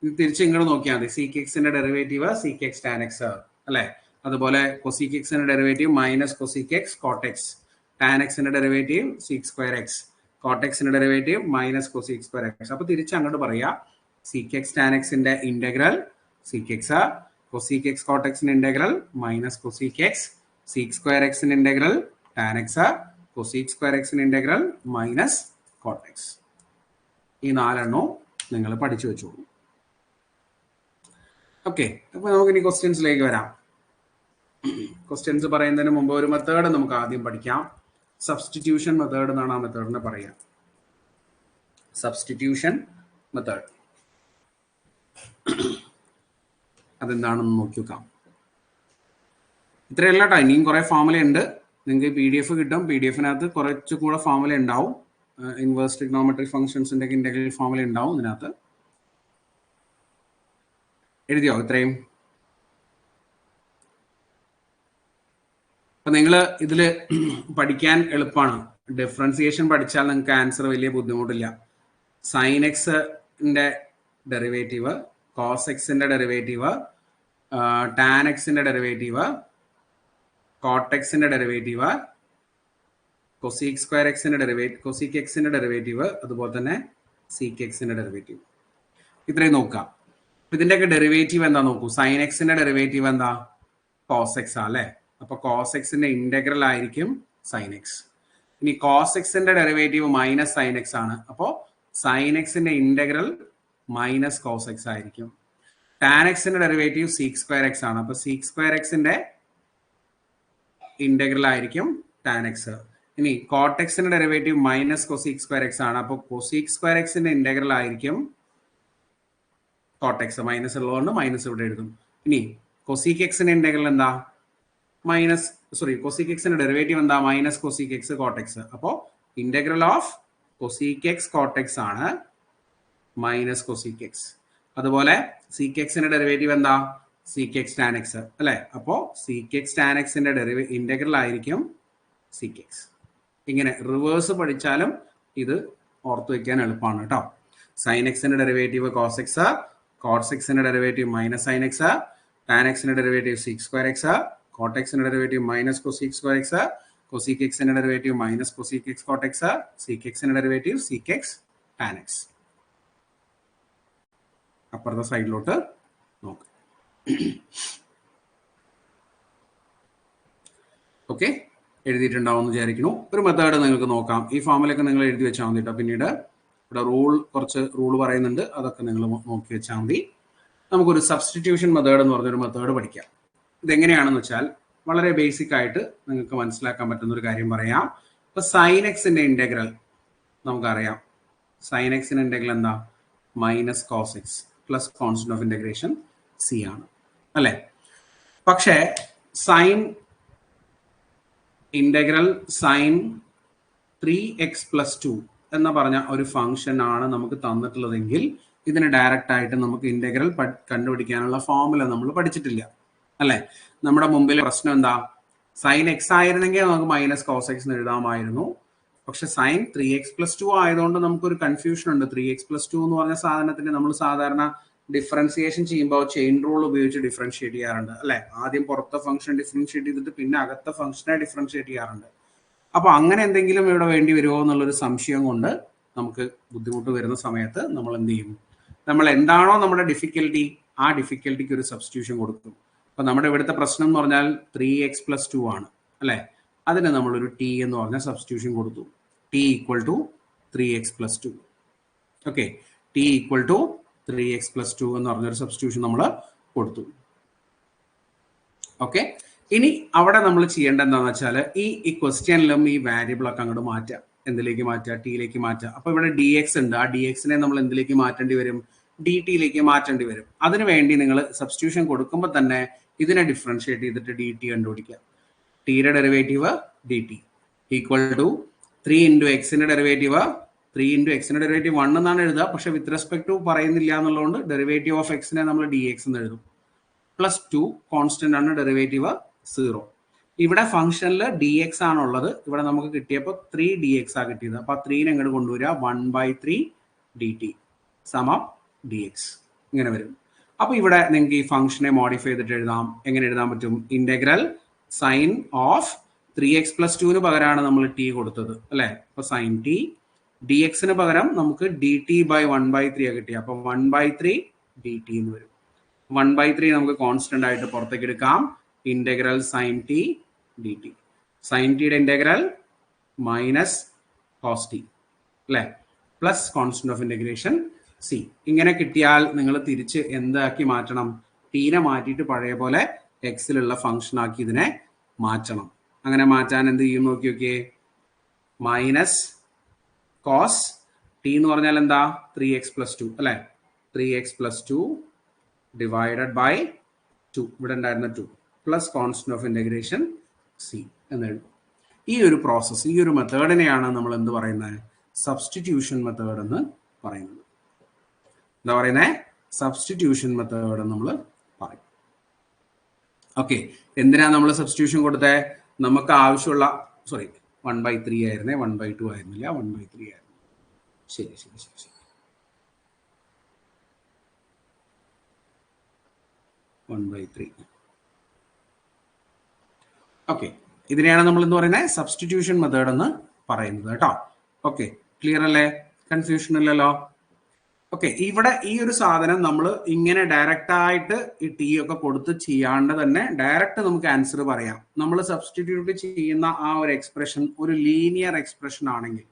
ഇത് തിരിച്ച് ഇങ്ങോട്ട് നോക്കിയാൽ മതി. സീക്ക് എക്സിന്റെ derivative sec x tan x അല്ലെ. അതുപോലെ കൊസീക്ക് എക്സിന്റെ derivative minus cosec x cot x, tan എക്സിന്റെ ഡെറിവേറ്റീവ് സീക്ക് സ്ക്വയർ എക്സ്, കോട്ടെക്സിന്റെ derivative minus cosec square x. അപ്പൊ തിരിച്ച് അങ്ങോട്ട് പറയാ, സീക്ക് എക്സ് ടാൻ എക്സിന്റെ integral sec x, cosec x കോട്ടെക്സിന്റെ integral minus cosec x, sec square എക്സിന്റെ integral tan x, cosec square എക്സിന്റെ ഇന്റഗ്രൽ മൈനസ് കോട്ടെക്സ്. ഈ 4 നിങ്ങൾ പഠിച്ചു വെച്ചോളൂ. ഓക്കെ, അപ്പോൾ നമുക്ക് ഇനി ക്വസ്റ്റ്യൻസിലേക്ക് വരാം. ക്വസ്റ്റ്യൻസ് പറയുന്നതിന് മുമ്പ് ഒരു മെത്തേഡ് നമുക്ക് ആദ്യം പഠിക്കാം. സബ്സ്റ്റിറ്റ്യൂഷൻ മെത്തേഡ് എന്നാണ് ആ മെത്തേഡിനെ പറയുക. സബ്സ്റ്റിറ്റ്യൂഷൻ മെത്തേഡ് അതെന്താണെന്ന് നോക്കി നോക്കാം. ഇത്രയല്ല കേട്ടോ, ഇനിയും കുറേ ഫോർമുല ഉണ്ട്. നിങ്ങൾക്ക് PDF കിട്ടും. PDF-നകത്ത് കുറച്ചുകൂടെ ഫോർമുല ഉണ്ടാവും. ഇൻവേഴ്സ് ട്രിഗ്നോമെട്രിക് ഫംഗ്ഷൻസിൻ്റെ ഇന്റഗ്രൽ ഫോർമുല ഉണ്ടാവും ഇതിനകത്ത്. എഴുതിയോ ഇത്രയും? അപ്പം നിങ്ങൾ ഇതിൽ പഠിക്കാൻ എളുപ്പമാണ്. ഡിഫറൻസിയേഷൻ പഠിച്ചാൽ നിങ്ങൾക്ക് ആൻസർ വലിയ ബുദ്ധിമുട്ടില്ല. സൈൻ എക്സിൻ്റെ ഡെറിവേറ്റീവ്, കോസ് എക്സിൻ്റെ ഡെറിവേറ്റീവ്, ടാൻ എക്സിൻ്റെ ഡെറിവേറ്റീവ്, കോട്ട് എക്സിൻ്റെ ഡെറിവേറ്റീവ്, കൊസീക് സ്ക്വയർ എക്സിൻ്റെ ഡെറിവേറ്റീവ്, കൊസീക് എക്സിൻ്റെ ഡെറിവേറ്റീവ്, അതുപോലെ തന്നെ സീക്ക് എക്സിൻ്റെ ഡെറിവേറ്റീവ്. ഇത്രയും നോക്കാം. ഇതിൻ്റെയൊക്കെ ഡെറിവേറ്റീവ് എന്താ നോക്കൂ. സൈൻ എക്സിൻ്റെ ഡെറിവേറ്റീവ് എന്താ? കോസ് എക്സ് ആ അല്ലേ? അപ്പോൾ കോസ് എക്സിൻ്റെ ഇൻ്റഗ്രൽ ആയിരിക്കും സൈൻ എക്സ്. ഇനി കോസ് എക്സിൻ്റെ ഡെറിവേറ്റീവ് മൈനസ് സൈൻ എക്സ് ആണ്. അപ്പോൾ സൈൻ എക്സിൻ്റെ ഇൻ്റഗ്രൽ മൈനസ് കോസ് എക്സ് ആയിരിക്കും. ടാൻ എക്സിൻ്റെ ഡെറിവേറ്റീവ് സീക്ക് സ്ക്വയർ എക്സ് ആണ്. അപ്പോൾ സീക്ക് സ്ക്വയർ എക്സിൻ്റെ ഇൻ്റഗ്രൽ ആയിരിക്കും ടാൻ എക്സ്. ഇനി കോട്ട് എക്സിൻ്റെ derivative minus cosec square X ആണ്. അപ്പോൾ കൊസീക് സ്ക്വയർ എക്സിൻ്റെ ഇൻ്റഗ്രൽ ആയിരിക്കും കോട്ട് എക്സ്. മൈനസ് ഉള്ളതുകൊണ്ട് മൈനസ് ഇവിടെ എഴുതും. ഇനി കൊസീക് എക്സിൻ്റെ ഇൻ്റഗ്രൽ എന്താ? കൊസീക് എക്സിന്റെ ഡെറിവേറ്റീവ് എന്താ? Minus cosec x cot x. അപ്പോൾ integral of cosec x cot x ആണ് മൈനസ് കൊസീക് എക്സ്. അതുപോലെ സീക്ക് എക്സിന്റെ ഡെറിവേറ്റീവ് എന്താ? സീക്ക് എക്സ് ടാൻ എക്സ് അല്ലെ? അപ്പോൾ സീക്ക് എക്സ് ടാൻ എക്സിന്റെ ഇന്റഗ്രൽ ആയിരിക്കും സീക്ക് എക്സ്. ഇങ്ങനെ റിവേഴ്സ് പഠിച്ചാലും ഇത് ഓർത്ത് വെക്കാൻ എളുപ്പമാണ് കേട്ടോ. സൈൻ എക്സിന്റെ ഡെറിവേറ്റീവ് കോസ് എക്സ്, കോസ് എക്സിന്റെ derivative minus sine x, tan എക്സിന്റെ derivative sec square x, cot എക്സിന്റെ derivative minus cosec square X, cosec എക്സിന്റെ derivative minus cosec x cot x, sec എക്സിന്റെ derivative sec x tan x. അപ്പുറത്തെ സൈഡിലോട്ട് നോക്കാം. Okay, എഴുതിയിട്ടുണ്ടാവും എന്ന് വിചാരിക്കുന്നു. ഒരു മെത്തേഡ് നിങ്ങൾക്ക് നോക്കാം. ഈ ഫോമിലൊക്കെ നിങ്ങൾ എഴുതി വെച്ചാൽ മതി കേട്ടോ. പിന്നീട് ഇവിടെ കുറച്ച് റൂൾ പറയുന്നുണ്ട്, അതൊക്കെ നിങ്ങൾ നോക്കി വെച്ചാൽ മതി. നമുക്കൊരു സബ്സ്റ്റിറ്റ്യൂഷൻ മെത്തേഡ് എന്ന് പറഞ്ഞൊരു മെത്തേഡ് പഠിക്കാം. ഇതെങ്ങനെയാണെന്ന് വെച്ചാൽ വളരെ ബേസിക് ആയിട്ട് നിങ്ങൾക്ക് മനസ്സിലാക്കാൻ പറ്റുന്ന ഒരു കാര്യം പറയാം. ഇപ്പൊ സൈൻ എക്സിന്റെ ഇന്റഗ്രൽ നമുക്കറിയാം. സൈൻ എക്സിന്റെ ഇന്റഗ്രൽ എന്താ? Minus cos x plus constant of integration c ആണ് അല്ലെ? പക്ഷേ സൈൻ ഇന്റഗ്രൽ സൈൻ 3x+2 എന്ന് പറഞ്ഞ ഒരു ഫംഗ്ഷൻ ആണ് നമുക്ക് തന്നിട്ടുള്ളതെങ്കിൽ ഇതിന് ഡയറക്റ്റ് ആയിട്ട് നമുക്ക് ഇന്റഗ്രൽ കണ്ടുപിടിക്കാനുള്ള ഫോർമുല നമ്മൾ പഠിച്ചിട്ടില്ല അല്ലെ? നമ്മുടെ മുമ്പിൽ പ്രശ്നം എന്താ? സൈൻ എക്സ് ആയിരുന്നെങ്കിൽ നമുക്ക് മൈനസ് കോസ് എക്സ് എന്ന് എഴുതാമായിരുന്നു. പക്ഷെ സൈൻ 3x+2 ആയതുകൊണ്ട് നമുക്കൊരു കൺഫ്യൂഷൻ ഉണ്ട്. 3x+2 എന്ന് പറഞ്ഞ സാധനത്തിന് നമ്മൾ സാധാരണ ഡിഫറൻസിയേഷൻ ചെയ്യുമ്പോൾ ചെയിൻ റൂൾ ഉപയോഗിച്ച് ഡിഫറൻഷിയേറ്റ് ചെയ്യാറുണ്ട് അല്ലെ? ആദ്യം പുറത്തെ ഫംഗ്ഷൻ ഡിഫറൻഷിയേറ്റ് ചെയ്തിട്ട് പിന്നെ അകത്തെ ഫംഗ്ഷനെ ഡിഫറൻഷിയേറ്റ് ചെയ്യാറുണ്ട്. അപ്പൊ അങ്ങനെ എന്തെങ്കിലും ഇവിടെ വേണ്ടി വരുമോ എന്നുള്ളൊരു സംശയം കൊണ്ട് നമുക്ക് ബുദ്ധിമുട്ട് വരുന്ന സമയത്ത് നമ്മൾ എന്ത് ചെയ്യും? നമ്മൾ എന്താണോ നമ്മുടെ ഡിഫിക്കൽട്ടി, ആ ഡിഫിക്കൽട്ടിക്ക് ഒരു സബ്സ്റ്റിറ്റ്യൂഷൻ കൊടുക്കും. അപ്പൊ നമ്മുടെ ഇവിടുത്തെ പ്രശ്നം എന്ന് പറഞ്ഞാൽ 3x+2 ആണ് അല്ലെ? അതിന് നമ്മളൊരു ടി എന്ന് പറഞ്ഞ സബ്സ്റ്റിറ്റ്യൂഷൻ കൊടുത്തു. T equal to 3x+2. ഓക്കെ, ടി ഈക്വൽ ടു 3x+2 എന്ന് പറഞ്ഞൊരു സബ്സ്റ്റിറ്റ്യൂഷൻ നമ്മൾ കൊടുത്തു. ഓക്കെ, ഇനി അവിടെ നമ്മൾ ചെയ്യേണ്ടത് എന്താണെന്ന് വെച്ചാൽ ഈ ക്വസ്റ്റ്യനിലും ഈ വാരിയബിൾ ഒക്കെ അങ്ങോട്ട് മാറ്റാം. എന്തിലേക്ക് മാറ്റുക? ടിയിലേക്ക് മാറ്റുക. അപ്പൊ ഇവിടെ dx ഉണ്ട്. ആ dxനെ നമ്മൾ എന്തിലേക്ക് മാറ്റേണ്ടി വരും? dt-യിലേക്ക് മാറ്റേണ്ടി വരും. അതിനുവേണ്ടി നിങ്ങൾ സബ്സ്റ്റിറ്റ്യൂഷൻ കൊടുക്കുമ്പോൾ തന്നെ ഇതിനെ ഡിഫറൻഷിയേറ്റ് ചെയ്തിട്ട് dt കണ്ടുപിടിക്കുക. ടിയുടെ derivative dt equal to 3 into എക്സിന്റെ ഡെറിവേറ്റീവ് 3 ഇൻറ്റു എക്സിന്റെ ഡെറിവേറ്റീവ് 1 എന്നാണ് എഴുതുക. പക്ഷെ വിത്ത് റെസ്പെക്ട് ടു പറയുന്നില്ല എന്നുള്ളതുകൊണ്ട് ഡെറിവേറ്റീവ് ഓഫ് എക്സിനെ നമ്മൾ dx എന്ന് എഴുതും. പ്ലസ് 2 കോൺസ്റ്റന്റ് ആണ്, ഡെറിവേറ്റീവ് 0. ഇവിടെ ഫംഗ്ഷനിൽ dx ആണുള്ളത്. ഇവിടെ നമുക്ക് കിട്ടിയപ്പോൾ 3dx ആ കിട്ടിയത്. അപ്പൊ 3നെ അങ്ങോട്ട് കൊണ്ടുവരിക. 1/3 dt സമം dx ഇങ്ങനെ വരും. അപ്പൊ ഇവിടെ നിങ്ങൾക്ക് ഈ ഫംഗ്ഷനെ മോഡിഫൈ ചെയ്തിട്ട് എഴുതാം. എങ്ങനെ എഴുതാൻ പറ്റും? ഇന്റഗ്രൽ സൈൻ ഓഫ് 3x+2 പകരമാണ് നമ്മൾ ടി കൊടുത്തത് അല്ലെ? അപ്പൊ സൈൻ ടി, dxന് പകരം നമുക്ക് dt/1/3 ആ കിട്ടിയ. അപ്പൊ 1/3 dt എന്ന് വരും. 1/3 നമുക്ക് കോൺസ്റ്റന്റ് ആയിട്ട് പുറത്തേക്ക് എടുക്കാം. Integral sine t dt. Sine ടിയുടെ ഇന്റഗ്രൽ മൈനസ് കോസ് ടി അല്ലെ? Plus constant of integration c. ഇങ്ങനെ കിട്ടിയാൽ നിങ്ങൾ തിരിച്ച് എന്താക്കി മാറ്റണം? ടീനെ മാറ്റിയിട്ട് പഴയ പോലെ എക്സിലുള്ള ഫംഗ്ഷൻ ആക്കി ഇതിനെ മാറ്റണം. അങ്ങനെ മാറ്റാൻ എന്ത് ചെയ്യും നോക്കി നോക്കിയേ. മൈനസ് കോസ് ടി എന്ന് പറഞ്ഞാൽ എന്താ 3x+2 അല്ലെ. 3x+2 ഡിവൈഡഡ് ബൈ 2 ഇവിടെ ഉണ്ടായിരുന്ന 2 plus constant of integration C എന്ന് എഴുതും. ഈ ഒരു പ്രോസസ്സ്, ഈ ഒരു മെത്തേഡിനെയാണ് നമ്മൾ എന്ത് പറയുന്നത്, സബ്സ്റ്റിറ്റ്യൂഷൻ മെത്തേഡ് എന്ന് പറയുന്നത്. എന്താ പറയുന്നത്, സബ്സ്റ്റിറ്റ്യൂഷൻ മെത്തേഡ് നമ്മൾ പറയും. ഓക്കെ, എന്തിനാ നമ്മൾ സബ്സ്റ്റിറ്റ്യൂഷൻ കൊടുത്തേ? നമുക്ക് ആവശ്യമുള്ള 1/3 ആയിരുന്നേ, 1/2 ആയിരുന്നില്ല, 1/3 ആയിരുന്നു. ശരി ശരി ശരി ശരി 1/3. ഓക്കെ, ഇതിനെയാണ് നമ്മൾ എന്ന് പറയുന്നത് സബ്സ്റ്റിറ്റ്യൂഷൻ മെത്തേഡ് എന്ന് പറയുന്നത് കേട്ടോ. ഓക്കെ, ക്ലിയർ അല്ലേ? കൺഫ്യൂഷൻ ഇല്ലല്ലോ? ഓക്കെ, ഇവിടെ ഈ ഒരു സാധനം നമ്മൾ ഇങ്ങനെ ഡയറക്റ്റ് ആയിട്ട് ഈ ടി ഒക്കെ കൊടുത്ത് ചെയ്യാണ്ട് തന്നെ ഡയറക്റ്റ് നമുക്ക് ആൻസർ പറയാം. നമ്മൾ സബ്സ്റ്റിറ്റ്യൂട്ട് ചെയ്യുന്ന ആ ഒരു എക്സ്പ്രഷൻ ഒരു ലീനിയർ എക്സ്പ്രഷൻ ആണെങ്കിൽ,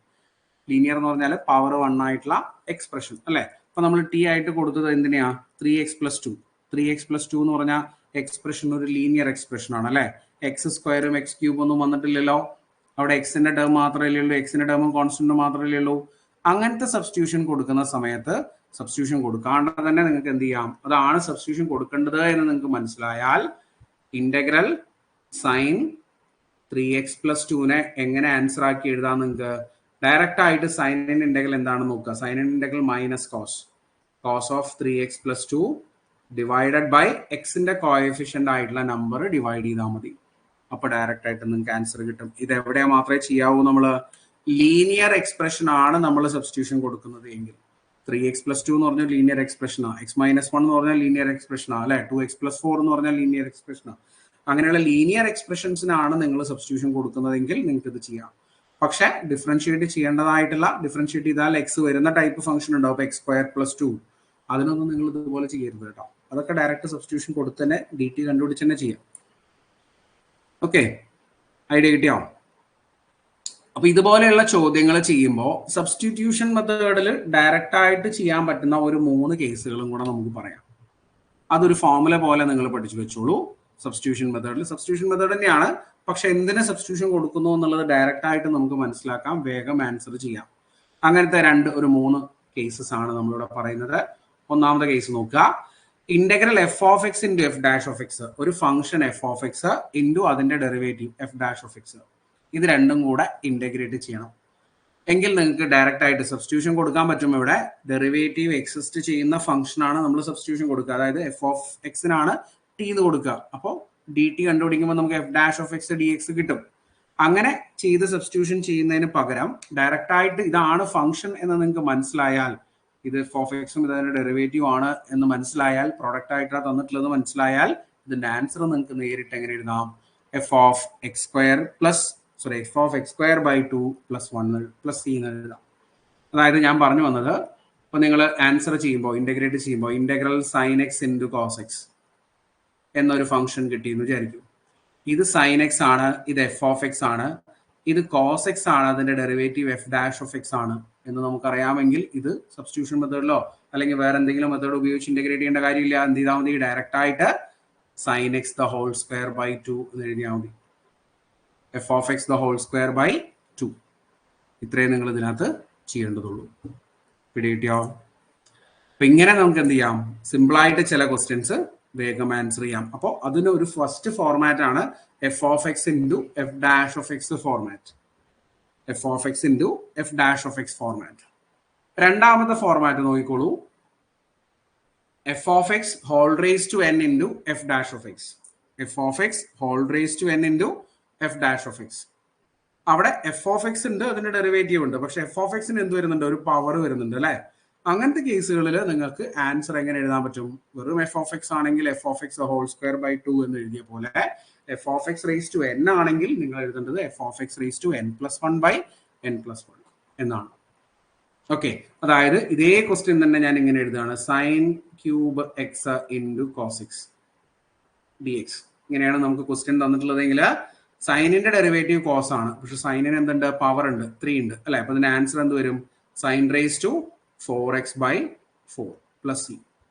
ലീനിയർ എന്ന് പറഞ്ഞാൽ പവർ 1 ആയിട്ടുള്ള എക്സ്പ്രഷൻ അല്ലെ. അപ്പൊ നമ്മൾ ടി ആയിട്ട് കൊടുത്തത് എന്തിനാ? 3x+2. 3x+2 എന്ന് പറഞ്ഞാൽ എക്സ്പ്രഷൻ ഒരു ലീനിയർ എക്സ്പ്രഷൻ ആണ് അല്ലെ. x² x³ ഒന്നും വന്നിട്ടില്ലല്ലോ. അവിടെ എക്സിന്റെ ടേം മാത്രമല്ലേ ഉള്ളൂ, എക്സിന്റെ ടേമും കോൺസ്റ്റന്റ് മാത്രമല്ലേ ഉള്ളൂ. അങ്ങനത്തെ സബ്സ്റ്റിറ്റ്യൂഷൻ കൊടുക്കുന്ന സമയത്ത് സബ്സ്റ്റിറ്റ്യൂഷൻ കൊടുക്കാണ്ട് തന്നെ നിങ്ങൾക്ക് എന്ത് ചെയ്യാം, അതാണ് സബ്സ്റ്റിറ്റ്യൂഷൻ കൊടുക്കേണ്ടത് എന്ന് നിങ്ങൾക്ക് മനസ്സിലായാൽ ഇന്റഗ്രൽ സൈൻ 3x+2 എങ്ങനെ ആൻസർ ആക്കി എഴുതാം നിങ്ങൾക്ക് ഡയറക്റ്റ് ആയിട്ട്. സൈനിന്റെ ഇന്റഗ്രൽ എന്താണെന്ന് നോക്കുക. സൈനിന്റെ integral minus cos of 3x+2 divided by എക്സിന്റെ കോഎഫിഷ്യന്റ് ആയിട്ടുള്ള നമ്പർ ഡിവൈഡ് ചെയ്താൽ മതി. അപ്പൊ ഡയറക്റ്റ് ആയിട്ട് നിങ്ങൾക്ക് ആൻസർ കിട്ടും. ഇത് എവിടെ മാത്രമേ ചെയ്യാവൂ, നമ്മൾ ലീനിയർ എക്സ്പ്രഷൻ ആണ് നമ്മൾ സബ്സ്റ്റിറ്റ്യൂഷൻ കൊടുക്കുന്നത് എങ്കിൽ. 3x+2 എന്ന് പറഞ്ഞാൽ ലീനിയർ എക്സ്പ്രഷനാണ്, x-1 എന്ന് പറഞ്ഞാൽ ലീനിയർ എക്സ്പ്രഷനാണ് അല്ലെ, 2x+4 എന്ന് പറഞ്ഞാൽ ലീനിയർ എക്സ്പ്രഷനാണ്. അങ്ങനെയുള്ള ലീനിയർ എക്സ്പ്രഷൻസിനാണ് നിങ്ങൾ സബ്സ്റ്റിറ്റ്യൂഷൻ കൊടുക്കുന്നതെങ്കിൽ നിങ്ങൾക്ക് ഇത് ചെയ്യാം. പക്ഷെ ഡിഫറൻഷിയേറ്റ് ചെയ്യേണ്ടതായിട്ടുള്ള, ഡിഫറൻഷിയേറ്റ് ചെയ്താൽ എക്സ് വരുന്ന ടൈപ്പ് ഫംഗ്ഷൻ ഉണ്ടാവും, x²+2. അതിനൊന്നും നിങ്ങൾ ഇതുപോലെ ചെയ്യരുത് കേട്ടോ. അതൊക്കെ ഡയറക്റ്റ് സബ്സ്റ്റിറ്റ്യൂഷൻ കൊടുത്ത് തന്നെ dt കണ്ടുപിടിച്ച് തന്നെ ചെയ്യാം. ഓക്കെ, ഐഡിയ കിട്ടിയോ? അപ്പൊ ഇതുപോലെയുള്ള ചോദ്യങ്ങൾ ചെയ്യുമ്പോൾ സബ്സ്റ്റിറ്റ്യൂഷൻ മെത്തേഡിൽ ഡയറക്റ്റ് ആയിട്ട് ചെയ്യാൻ പറ്റുന്ന ഒരു 3 കേസുകളും കൂടെ നമുക്ക് പറയാം. അതൊരു ഫോർമുല പോലെ നിങ്ങൾ പഠിച്ചു വെച്ചോളൂ. സബ്സ്റ്റിറ്റ്യൂഷൻ മെത്തേഡിൽ സബ്സ്റ്റിറ്റ്യൂഷൻ മെത്തേഡ് തന്നെയാണ്, പക്ഷെ എന്തിനെ സബ്സ്റ്റിറ്റ്യൂഷൻ കൊടുക്കുന്നു എന്നുള്ളത് ഡയറക്റ്റ് ആയിട്ട് നമുക്ക് മനസ്സിലാക്കാം, വേഗം ആൻസർ ചെയ്യാം. അങ്ങനത്തെ 3 കേസസ് ആണ് നമ്മളിവിടെ പറയുന്നത്. ഒന്നാമത്തെ കേസ് നോക്കുക. ഇന്റഗ്രൽ f(x) ഇൻറ്റു f'(x), ഒരു ഫംഗ്ഷൻ f(x) ഇൻറ്റു അതിന്റെ ഡെറിവേറ്റീവ് f'(x), ഇത് രണ്ടും കൂടെ ഇന്റഗ്രേറ്റ് ചെയ്യണം എങ്കിൽ നിങ്ങൾക്ക് ഡയറക്റ്റ് ആയിട്ട് സബ്സ്റ്റിറ്റ്യൂഷൻ കൊടുക്കാൻ പറ്റും. ഇവിടെ ഡെറിവേറ്റീവ് എക്സിസ്റ്റ് ചെയ്യുന്ന ഫംഗ്ഷൻ ആണ് നമ്മൾ സബ്സ്റ്റിറ്റ്യൂഷൻ കൊടുക്കുക. അതായത് f(x)നാണ് t എന്ന് കൊടുക്കുക. അപ്പോൾ dt കണ്ടുപിടിക്കുമ്പോൾ നമുക്ക് f'(x) dx കിട്ടും. അങ്ങനെ ചെയ്ത് സബ്സ്റ്റിറ്റ്യൂഷൻ ചെയ്യുന്നതിന് പകരം ഡയറക്റ്റ് ആയിട്ട് ഇതാണ് ഫംഗ്ഷൻ എന്ന് നിങ്ങൾക്ക് മനസ്സിലായാൽ, ഇത് f(x)ഉം ഇതിന്റെ ഡെറിവേറ്റീവ് ആണ് എന്ന് മനസ്സിലായാൽ, പ്രോഡക്റ്റ് ആയിട്ടാണ് തന്നിട്ടുള്ളത് മനസ്സിലായാൽ, ഇതിന്റെ ആൻസർ നിങ്ങൾക്ക് നേരിട്ട് എങ്ങനെ എഴുതാം? f(x²+2 + 1 + c എന്ന് എഴുതാം. അതായത് ഞാൻ പറഞ്ഞു വന്നത്, ഇപ്പൊ നിങ്ങൾ ആൻസർ ചെയ്യുമ്പോൾ ഇന്റഗ്രേറ്റ് ചെയ്യുമ്പോൾ integral sin x into cos x എന്നൊരു ഫംഗ്ഷൻ കിട്ടിയെന്ന് വിചാരിക്കും. ഇത് sin x ആണ്, ഇത് f(x) ആണ്, ഇത് cos x ആണ്, അതിന്റെ ഡെറിവേറ്റീവ് f'(x) ആണ് എന്ന് നമുക്കറിയാമെങ്കിൽ ഇത് സബ്സ്റ്റിറ്റ്യൂഷൻ മെത്തേഡിലോ അല്ലെങ്കിൽ വേറെ എന്തെങ്കിലും മെത്തേഡ് ഉപയോഗിച്ച് ഇന്റഗ്രേറ്റ് ചെയ്യേണ്ട കാര്യമില്ല. എന്ത് ചെയ്താൽ മതി? ഡയറക്റ്റ് ആയിട്ട് sin x² 2 എന്ന് എഴുതിയാൽ മതി. f(x² 2 ഇത്രയും നിങ്ങൾ ഇതിനകത്ത് ചെയ്യേണ്ടതുള്ളൂ. പിടികിട്ടിയോ? അപ്പൊ ഇങ്ങനെ നമുക്ക് എന്ത് ചെയ്യാം, സിമ്പിളായിട്ട് ചില ക്വസ്റ്റ്യൻസ് വേഗം ആൻസർ ചെയ്യാം. അപ്പോൾ അതിന് ഒരു ഫസ്റ്റ് ഫോർമാറ്റ് ആണ് f(x) into f'(x) format. f(x) into f'(x) format. രണ്ടാമത്തെ ഫോർമാറ്റ് നോക്കിക്കോളൂ, f(x) whole raise to n into f'(x). f(x) whole raise to n into f'(x). അവിടെ f(x) ഉണ്ട്, അതിന്റെ ഡെറിവേറ്റീവ് ഉണ്ട്, പക്ഷെ f(x)ന് എന്ത് വരുന്നുണ്ട്? ഒരു പവർ വരുന്നുണ്ട് അല്ലെ. അങ്ങനത്തെ കേസുകളിൽ നിങ്ങൾക്ക് ആൻസർ എങ്ങനെ എഴുതാൻ പറ്റും? വെറും f(x) ആണെങ്കിൽ f(x) ഹോൾ സ്ക്വയർ 2 എന്ന് എഴുതിയ പോലെ f(x) റേസ് ടു n ആണെങ്കിൽ നിങ്ങൾ എഴുതേണ്ടത് f(x) റേസ് ടു n+1/n+1 എന്നാണ്. ഓക്കെ, അതായത് ഇതേ ക്വസ്റ്റ്യൻ തന്നെ ഞാൻ ഇങ്ങനെ എഴുതുകയാണ്, sin³ x into cos x dx. ഇങ്ങനെയാണ് നമുക്ക് ക്വസ്റ്റ്യൻ തന്നിട്ടുള്ളതെങ്കിൽ സൈനിന്റെ ഡെറിവേറ്റീവ് കോസ് ആണ്, പക്ഷെ സൈനിന് എന്തുണ്ട്? പവർ ഉണ്ട്, 3 ഉണ്ട് അല്ലെ. അപ്പൊ ഇതിന്റെ ആൻസർ എന്ത് വരും? sin raise to 4x/4 + c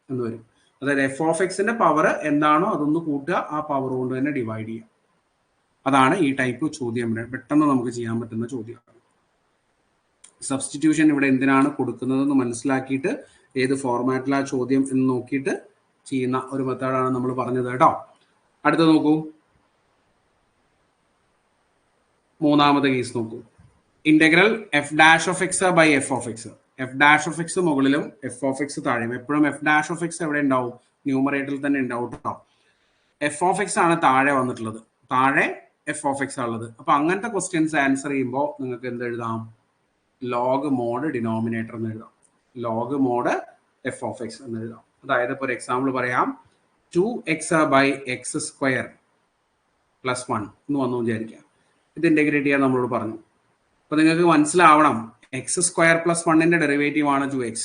എന്ന് വരും. അതായത് എഫ് ഓഫ് എക്സിന്റെ പവർ എന്താണോ അതൊന്ന് കൂട്ടുക, ആ പവർ കൊണ്ട് തന്നെ ഡിവൈഡ് ചെയ്യുക. അതാണ് ഈ ടൈപ്പ് ചോദ്യം. പെട്ടെന്ന് നമുക്ക് ചെയ്യാൻ പറ്റുന്ന ചോദ്യമാണ്. സബ്സ്റ്റിറ്റ്യൂഷൻ ഇവിടെ എന്തിനാണ് കൊടുക്കുന്നതെന്ന് മനസ്സിലാക്കിയിട്ട് ഏത് ഫോർമാറ്റിലാ ചോദ്യം എന്ന് നോക്കിയിട്ട് ചെയ്യുന്ന ഒരു മെത്തേഡാണ് നമ്മൾ പറഞ്ഞത് കേട്ടോ. അടുത്ത നോക്കൂ, മൂന്നാമത്തെ കേസ് നോക്കൂ. Integral f dash of x by f of x. F dash of x മുകളിലും എഫ് ഓഫ് എക്സ് താഴെയും. എപ്പോഴും എഫ് ഡാഷ് ഓഫ് എക്സ് എവിടെ ഉണ്ടാവും? ന്യൂമറേറ്ററിൽ തന്നെ ഉണ്ടാവും കേട്ടോ. എഫ് ഓഫ് എക്സ് ആണ് താഴെ വന്നിട്ടുള്ളത്, താഴെ എഫ് ഓഫ് എക്സ് ഉള്ളത്. അപ്പൊ അങ്ങനത്തെ ക്വസ്റ്റ്യൻസ് ആൻസർ ചെയ്യുമ്പോൾ നിങ്ങൾക്ക് എന്ത് എഴുതാം? ലോഗ് മോഡ് ഡിനോമിനേറ്റർ എന്ന് എഴുതാം. Log mode F of X എന്ന് എഴുതാം. അതായത് ഇപ്പോൾ ഒരു എക്സാമ്പിൾ പറയാം, 2x by X square plus 1 എന്ന് വന്നു വിചാരിക്കാം. ഇത് ഇന്റഗ്രേറ്റ് ചെയ്യാൻ നമ്മളോട് പറഞ്ഞു. അപ്പൊ നിങ്ങൾക്ക് മനസ്സിലാവണം, എക്സ് സ്ക്വയർ പ്ലസ് 1ന്റെ ഡെറിവേറ്റീവ് ആണ് 2x,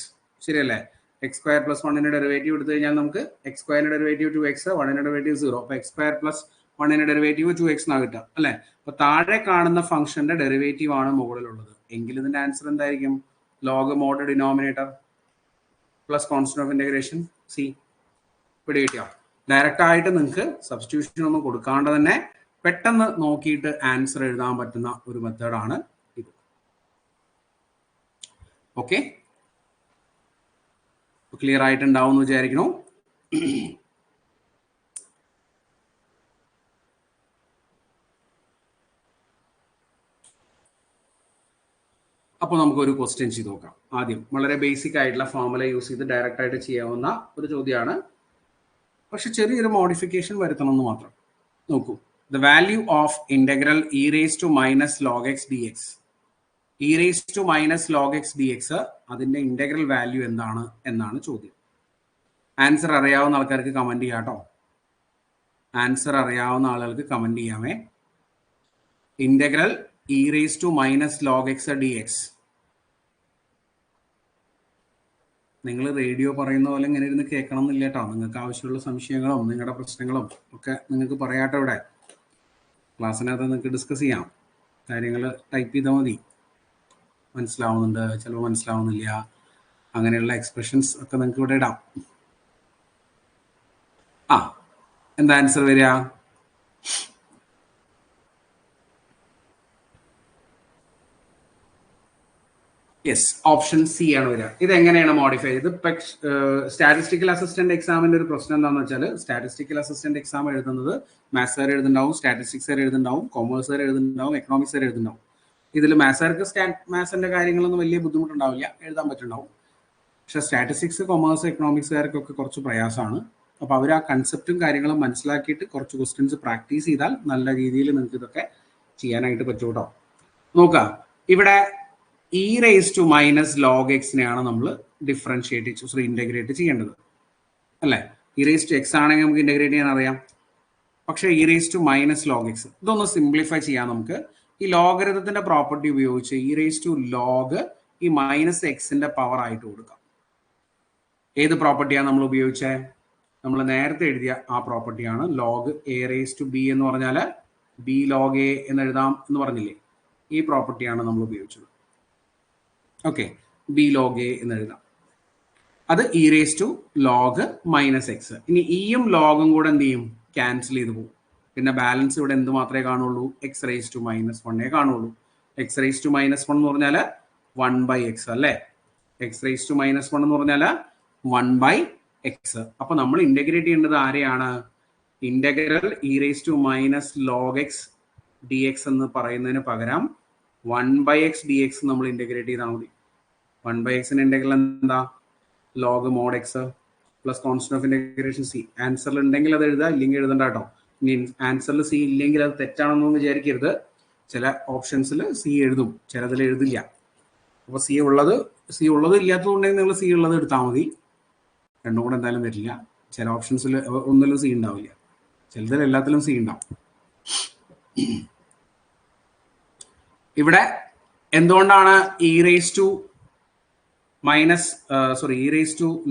ശരിയല്ലേ? എക്സ് സ്ക്വയർ പ്ലസ് 1ന്റെ ഡെറിവേറ്റീവ് എടുത്തു കഴിഞ്ഞാൽ നമുക്ക് എക്സ് സ്ക്വയറിന്റെ ഡെറിവേറ്റീവ് 2x, 1ന്റെ ഡെറിവേറ്റീവ് 0. അപ്പൊ എക്സ് സ്ക്വയർ പ്ലസ് 1ന്റെ ഡെറിവേറ്റീവ് 2x എന്നാ കിട്ടുക, അല്ലെ? അപ്പൊ താഴെ കാണുന്ന ഫംഗ്ഷന്റെ ഡെറിവേറ്റീവ് ആണ് മുകളിലുള്ളത്. എങ്കിൽ ഇതിന്റെ ആൻസർ എന്തായിരിക്കും? Log mode denominator plus constant of integration C. ഇവിടെ കിട്ടിയോ? ഡയറക്റ്റ് ആയിട്ട് നിങ്ങൾക്ക് സബ്സ്റ്റിറ്റ്യൂഷൻ ഒന്നും കൊടുക്കാണ്ട് തന്നെ പെട്ടെന്ന് നോക്കിയിട്ട് ആൻസർ എഴുതാൻ പറ്റുന്ന ഒരു മെത്തേഡാണ് ഇത്. ഓക്കെ, ക്ലിയർ ആയിട്ടുണ്ടാവും എന്ന് വിചാരിക്കണു. അപ്പോൾ നമുക്കൊരു ക്വസ്റ്റ്യൻ ചെയ്ത് നോക്കാം. ആദ്യം വളരെ ബേസിക് ആയിട്ടുള്ള ഫോർമുല യൂസ് ചെയ്ത് ഡയറക്റ്റ് ആയിട്ട് ചെയ്യാവുന്ന ഒരു ചോദ്യമാണ്, പക്ഷെ ചെറിയൊരു മോഡിഫിക്കേഷൻ വരുത്തണം എന്ന് മാത്രം. നോക്കൂ, the value of integral e raise to minus log x d x. E raise to minus log x d x, അതിന്റെ ഇന്റഗ്രൽ വാല്യൂ എന്താണ് എന്നാണ് ചോദ്യം. ആൻസർ അറിയാവുന്ന ആൾക്കാർക്ക് കമന്റ് ചെയ്യാം കേട്ടോ. ആൻസർ അറിയാവുന്ന ആളുകൾക്ക് കമന്റ് ചെയ്യാമേ. Integral e raise to minus log x d x. നിങ്ങൾ റേഡിയോ പറയുന്ന പോലെ ഇങ്ങനെ ഇരുന്ന് കേൾക്കണം എന്നില്ല കേട്ടോ. നിങ്ങൾക്ക് ആവശ്യമുള്ള സംശയങ്ങളും നിങ്ങളുടെ പ്രശ്നങ്ങളും ഒക്കെ നിങ്ങൾക്ക് പറയാട്ടോ. ഇവിടെ ക്ലാസ്സിനകത്ത് നിങ്ങൾക്ക് ഡിസ്കസ് ചെയ്യാം. കാര്യങ്ങൾ ടൈപ്പ് ചെയ്താൽ മതി. മനസ്സിലാവുന്നുണ്ട്, ചിലപ്പോൾ മനസ്സിലാവുന്നില്ല, അങ്ങനെയുള്ള എക്സ്പ്രഷൻസ് ഒക്കെ നിങ്ങൾക്ക് ഇവിടെ ഇടാം. ആ, എന്താ ആൻസർ വരിക? യെസ്, ഓപ്ഷൻ സി ആണ് വരിക. ഇത് എങ്ങനെയാണ് മോഡിഫൈ ചെയ്ത്? സ്റ്റാറ്റിസ്റ്റിക്കൽ അസിസ്റ്റന്റ് എക്സാമിന്റെ ഒരു പ്രശ്നം എന്താണെന്ന് വെച്ചാൽ, സ്റ്റാറ്റിസ്റ്റിക്കൽ അസിസ്റ്റന്റ് എക്സാം എഴുതുന്നത് മാത്സുകാർ എഴുതുന്നുണ്ടാവും, സ്റ്റാറ്റിസ്റ്റിക്സുകാർ എഴുതുന്നുണ്ടാവും, കൊമേഴ്സുകാർ എഴുതുന്നുണ്ടാവും, എക്കണോമിക്സുകാർ എഴുതുന്നുണ്ടാവും. ഇതിൽ മാത്സുകാർക്ക് മാത്സിന്റെ കാര്യങ്ങളൊന്നും വലിയ ബുദ്ധിമുട്ടുണ്ടാവില്ല, എഴുതാൻ പറ്റുന്നുണ്ടാവും. പക്ഷെ സ്റ്റാറ്റിസ്റ്റിക്സ്, കൊമേഴ്സ്, എക്കണോമിക്സുകാർക്കൊക്കെ കുറച്ച് പ്രയാസമാണ്. അപ്പോൾ അവർ ആ കൺസെപ്റ്റും കാര്യങ്ങളും മനസ്സിലാക്കിയിട്ട് കുറച്ച് ക്വസ്റ്റ്യൻസ് പ്രാക്ടീസ് ചെയ്താൽ നല്ല രീതിയിൽ നിങ്ങൾക്ക് ഇതൊക്കെ ചെയ്യാനായിട്ട് പറ്റും കേട്ടോ. നോക്കാം, ഇവിടെ e raise to minus log എക്സിനെയാണ് നമ്മൾ ഡിഫറൻഷിയേറ്റ് ഇന്റഗ്രേറ്റ് ചെയ്യേണ്ടത്, അല്ലേ? ഇ റേസ് ടു എക്സ് ആണെങ്കിൽ നമുക്ക് ഇന്റഗ്രേറ്റ് ചെയ്യാൻ അറിയാം. പക്ഷേ e raise to minus log x, ഇതൊന്ന് സിംപ്ലിഫൈ ചെയ്യാൻ നമുക്ക് ഈ ലോഗരിതത്തിന്റെ പ്രോപ്പർട്ടി ഉപയോഗിച്ച് ഇ റേസ് ടു ലോഗ് ഈ മൈനസ് എക്സിന്റെ പവർ ആയിട്ട് കൊടുക്കാം. ഏത് പ്രോപ്പർട്ടിയാണ് നമ്മൾ ഉപയോഗിച്ചത്? നമ്മൾ നേരത്തെ എഴുതിയ ആ പ്രോപ്പർട്ടിയാണ്. Log a raised to b എന്ന് പറഞ്ഞാൽ ബി ലോഗ് എ എന്ന് എഴുതാം എന്ന് പറഞ്ഞില്ലേ? ഈ പ്രോപ്പർട്ടിയാണ് നമ്മൾ ഉപയോഗിച്ചത്. ഓക്കെ, ബി ലോഗ് എ എന്ന് എഴുതാം. അത് e raise to log minus x. ഇനി ഇയും ലോഗും കൂടെ എന്ത് ചെയ്യും? ക്യാൻസൽ ചെയ്ത് പോകും. പിന്നെ ബാലൻസ് ഇവിടെ എന്ത് മാത്രമേ കാണുള്ളൂ? എക്സ് റേസ് ടു മൈനസ് 1 കാണുള്ളൂ. എക്സ് റേസ് ടു മൈനസ് 1 എന്ന് പറഞ്ഞാൽ 1/x അല്ലേ? എക്സ് റേസ് ടു മൈനസ് 1 എന്ന് പറഞ്ഞാൽ 1/x. അപ്പൊ നമ്മൾ ഇന്റഗ്രേറ്റ് ചെയ്യേണ്ടത് ആരെയാണ്? Integral e raise to minus log x d x എന്ന് പറയുന്നതിന് പകരം 1/x dx നമ്മൾ ഇന്റഗ്രേറ്റ് ചെയ്താൽ മതി. 1/xന്റെ ഇന്റഗ്രൽ എന്താ? Log mod x plus constant of integration C. ആൻസറിൽ ഉണ്ടെങ്കിൽ അത് എഴുതുക, ഇല്ലെങ്കിൽ എഴുതണ്ട കേട്ടോ. ഇനി ആൻസറിൽ സി ഇല്ലെങ്കിൽ അത് തെറ്റാണെന്നൊന്നും വിചാരിക്കരുത്. ചില ഓപ്ഷൻസിൽ സി എഴുതും, ചിലതിൽ എഴുതില്ല. അപ്പോൾ സി ഉള്ളത് ഇല്ലാത്തതുകൊണ്ടെങ്കിൽ നിങ്ങൾ സി ഉള്ളത് എടുത്താൽ മതി. രണ്ടും കൂടെ എന്തായാലും വരില്ല. ചില ഓപ്ഷൻസിൽ ഒന്നിലും സി ഉണ്ടാവില്ല, ചിലതിൽ എല്ലാത്തിലും സി ഉണ്ടാവും. ഇവിടെ എന്തുകൊണ്ടാണ് e raise to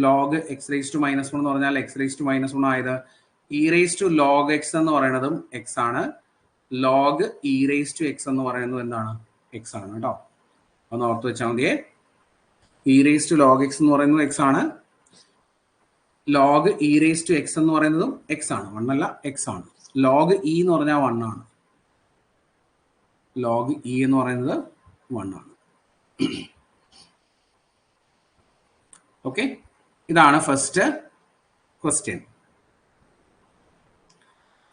log x raise to minus 1 എന്ന് പറഞ്ഞാൽ എക്സ് റേസ് ടു മൈനസ് 1 ആയത്? E raise to log x എന്ന് പറയുന്നതും എക്സ് ആണ്. Log e raise to x എന്ന് പറയുന്നത് എന്താണ്? എക്സ് ആണ് കേട്ടോ. ഒന്ന് ഓർത്ത് വെച്ചാൽ മതിയേ. E raise to log x എന്ന് പറയുന്നത് എക്സ് ആണ്. Log e raise to x എന്ന് പറയുന്നതും എക്സ് ആണ്, 1 അല്ല എക്സ് ആണ്. ലോഗ് ഇ എന്ന് പറഞ്ഞാൽ 1 ആണ്. ലോഗ് ഇ എന്ന് പറയുന്നത് 1 ആണ്. ഓക്കെ, ഇതാണ് ഫസ്റ്റ് ക്വസ്റ്റ്യൻ.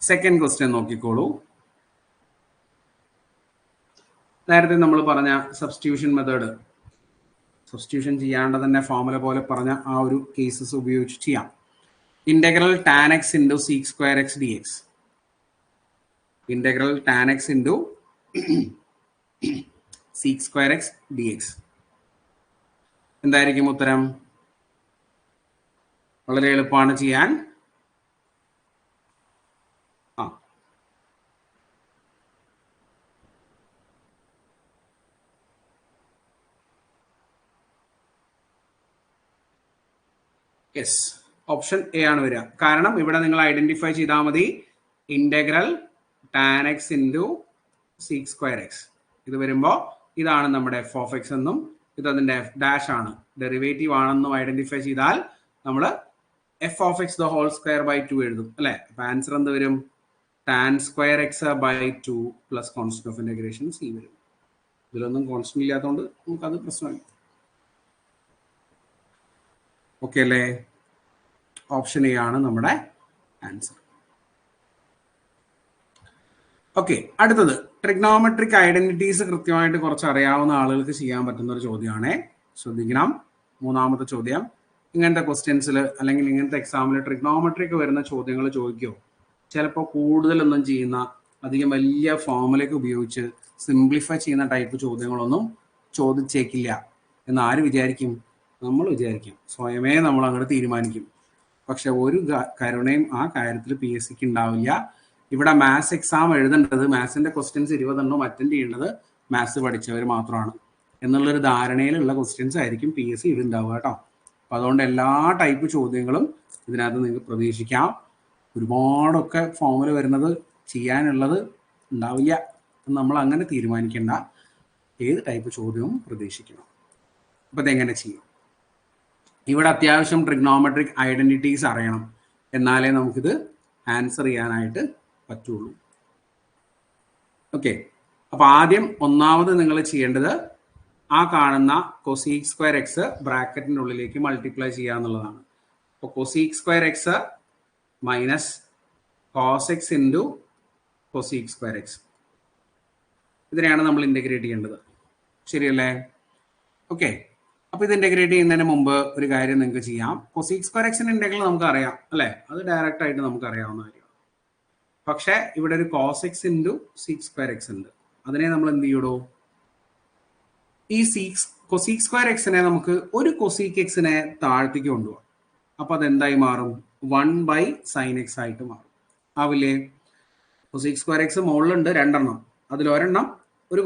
സെക്കൻഡ് ക്വസ്റ്റ്യൻ നോക്കിക്കോളൂ. നേരത്തെ നമ്മൾ പറഞ്ഞ സബ്സ്റ്റിറ്റ്യൂഷൻ മെത്തേഡ്, സബ്സ്റ്റിറ്റ്യൂഷൻ ചെയ്യാണ്ട് തന്നെ ഫോർമുല പോലെ പറഞ്ഞ ആ ഒരു കേസസ് ഉപയോഗിച്ച് ചെയ്യാം. Integral tan X into sec square X d X. Integral tan X into sec square X d X. എന്തായിരിക്കും ഉത്തരം? വളരെ എളുപ്പമാണ് ചെയ്യാൻ. യെസ്, ഓപ്ഷൻ എ ആണ് വരിക. കാരണം ഇവിടെ നിങ്ങൾ ഐഡന്റിഫൈ ചെയ്താൽ മതി integral tan X into sec square X. ഇത് വരുമ്പോൾ ഇതാണ് നമ്മുടെ എഫ് ഓഫ് എക്സ് എന്നും ഇത് അതിന്റെ എഫ് ഡാഷ് ആണ്, ഡെറിവേറ്റീവ് ആണെന്നും ഐഡന്റിഫൈ ചെയ്താൽ നമ്മൾ f of x the whole square by 2 എഴുതും അല്ലെ. അപ്പൊ ആൻസർ എന്ത് വരും? Tan square x by 2 plus constant of integration c വരും. ഇതിലൊന്നും കോൺസ്റ്റന്റ് ഇല്ലാത്തതുകൊണ്ട് നമുക്കത് പ്രശ്നമില്ല. ഓക്കെ അല്ലേ? ഓപ്ഷൻ എ ആണ് നമ്മുടെ ആൻസർ. ഓക്കെ, അടുത്തത് ട്രിഗ്നോമെട്രിക് ഐഡന്റിറ്റീസ് കൃത്യമായിട്ട് കുറച്ച് അറിയാവുന്ന ആളുകൾക്ക് ചെയ്യാൻ പറ്റുന്ന ഒരു ചോദ്യമാണ്. ശ്രദ്ധിക്കണം. മൂന്നാമത്തെ ചോദ്യം, ഇങ്ങനത്തെ ക്വസ്റ്റ്യൻസിൽ അല്ലെങ്കിൽ ഇങ്ങനത്തെ എക്സാമിൽ ട്രിഗ്നോമെട്രിക് വരുന്ന ചോദ്യങ്ങൾ ചോദിക്കുമോ? ചിലപ്പോൾ കൂടുതലൊന്നും ചെയ്യുന്ന അധികം വലിയ ഫോർമുലയൊക്കെ ഉപയോഗിച്ച് സിംപ്ലിഫൈ ചെയ്യുന്ന ടൈപ്പ് ചോദ്യങ്ങളൊന്നും ചോദിച്ചേക്കില്ല എന്ന് ആര് വിചാരിക്കും? നമ്മൾ വിചാരിക്കും. സ്വയമേ നമ്മൾ അങ്ങോട്ട് തീരുമാനിക്കും. പക്ഷെ ഒരു കരുണയും ആ കാര്യത്തിൽ പി എസ് സിക്ക് ഉണ്ടാവില്ല. ഇവിടെ മാത്സ് എക്സാം എഴുതേണ്ടത്, മാത്സിന്റെ ക്വസ്റ്റ്യൻസ് 20 എണ്ണം അറ്റൻഡ് ചെയ്യേണ്ടത് മാത്സ് പഠിച്ചവർ മാത്രമാണ് എന്നുള്ളൊരു ധാരണയിലുള്ള ക്വസ്റ്റ്യൻസ് ആയിരിക്കും പി എസ് സി ഇടുണ്ടാവുക കേട്ടോ. അപ്പം അതുകൊണ്ട് എല്ലാ ടൈപ്പ് ചോദ്യങ്ങളും ഇതിനകത്ത് നിങ്ങൾക്ക് പ്രതീക്ഷിക്കാം. ഒരുപാടൊക്കെ ഫോമുല വരുന്നത് ചെയ്യാനുള്ളത് ഉണ്ടാവില്ല. നമ്മൾ അങ്ങനെ തീരുമാനിക്കേണ്ട. ഏത് ടൈപ്പ് ചോദ്യവും പ്രതീക്ഷിക്കണം. അപ്പം ഇതെങ്ങനെ ചെയ്യും? ഇവിടെ അത്യാവശ്യം ട്രിഗ്നോമെട്രിക് ഐഡന്റിറ്റീസ് അറിയണം, എന്നാലേ നമുക്കിത് ആൻസർ ചെയ്യാനായിട്ട് പറ്റുള്ളൂ. ഓക്കെ, അപ്പൊ ആദ്യം ഒന്നാമത് നിങ്ങൾ ചെയ്യേണ്ടത് ആ കാണുന്ന കൊസീക് സ്ക്വയർ എക്സ് ബ്രാക്കറ്റിന്റെ ഉള്ളിലേക്ക് മൾട്ടിപ്ലൈ ചെയ്യുക എന്നുള്ളതാണ്. അപ്പോൾ cosec square x minus cos x into cosec square x, ഇതിനെയാണ് നമ്മൾ ഇന്റഗ്രേറ്റ് ചെയ്യേണ്ടത്. ശരിയല്ലേ? ഓക്കെ, അപ്പൊ ഇത് ഇന്റഗ്രേറ്റ് ചെയ്യുന്നതിന് മുമ്പ് ഒരു കാര്യം നിങ്ങൾക്ക് ചെയ്യാം. കൊസീക് സ്ക്വയർ എക്സിന്റെ ഇന്റഗ്രൽ നമുക്ക് അറിയാം അല്ലെ, അത് ഡയറക്റ്റ് ആയിട്ട് നമുക്ക് അറിയാവുന്ന കാര്യമാണ്. പക്ഷെ ഇവിടെ ഒരു cos x into sec square x ഉണ്ട്. അതിനെ നമ്മൾ എന്ത് ചെയ്യൂടോ? ഈ കൊസീക് സ്ക്വയർ എക്സിനെ നമുക്ക് ഒരു കൊസീക് എക്സിനെ താഴത്തേക്ക് കൊണ്ടുപോകാം. അപ്പൊ അതെന്തായി മാറും? 1/sin x ആയിട്ട് മാറും. ആവില്ലേ? കൊസീക് സ്ക്വയർ എക്സ് മുകളിലുണ്ട് 2 എണ്ണം, അതിലൊരെണ്ണം ഒരു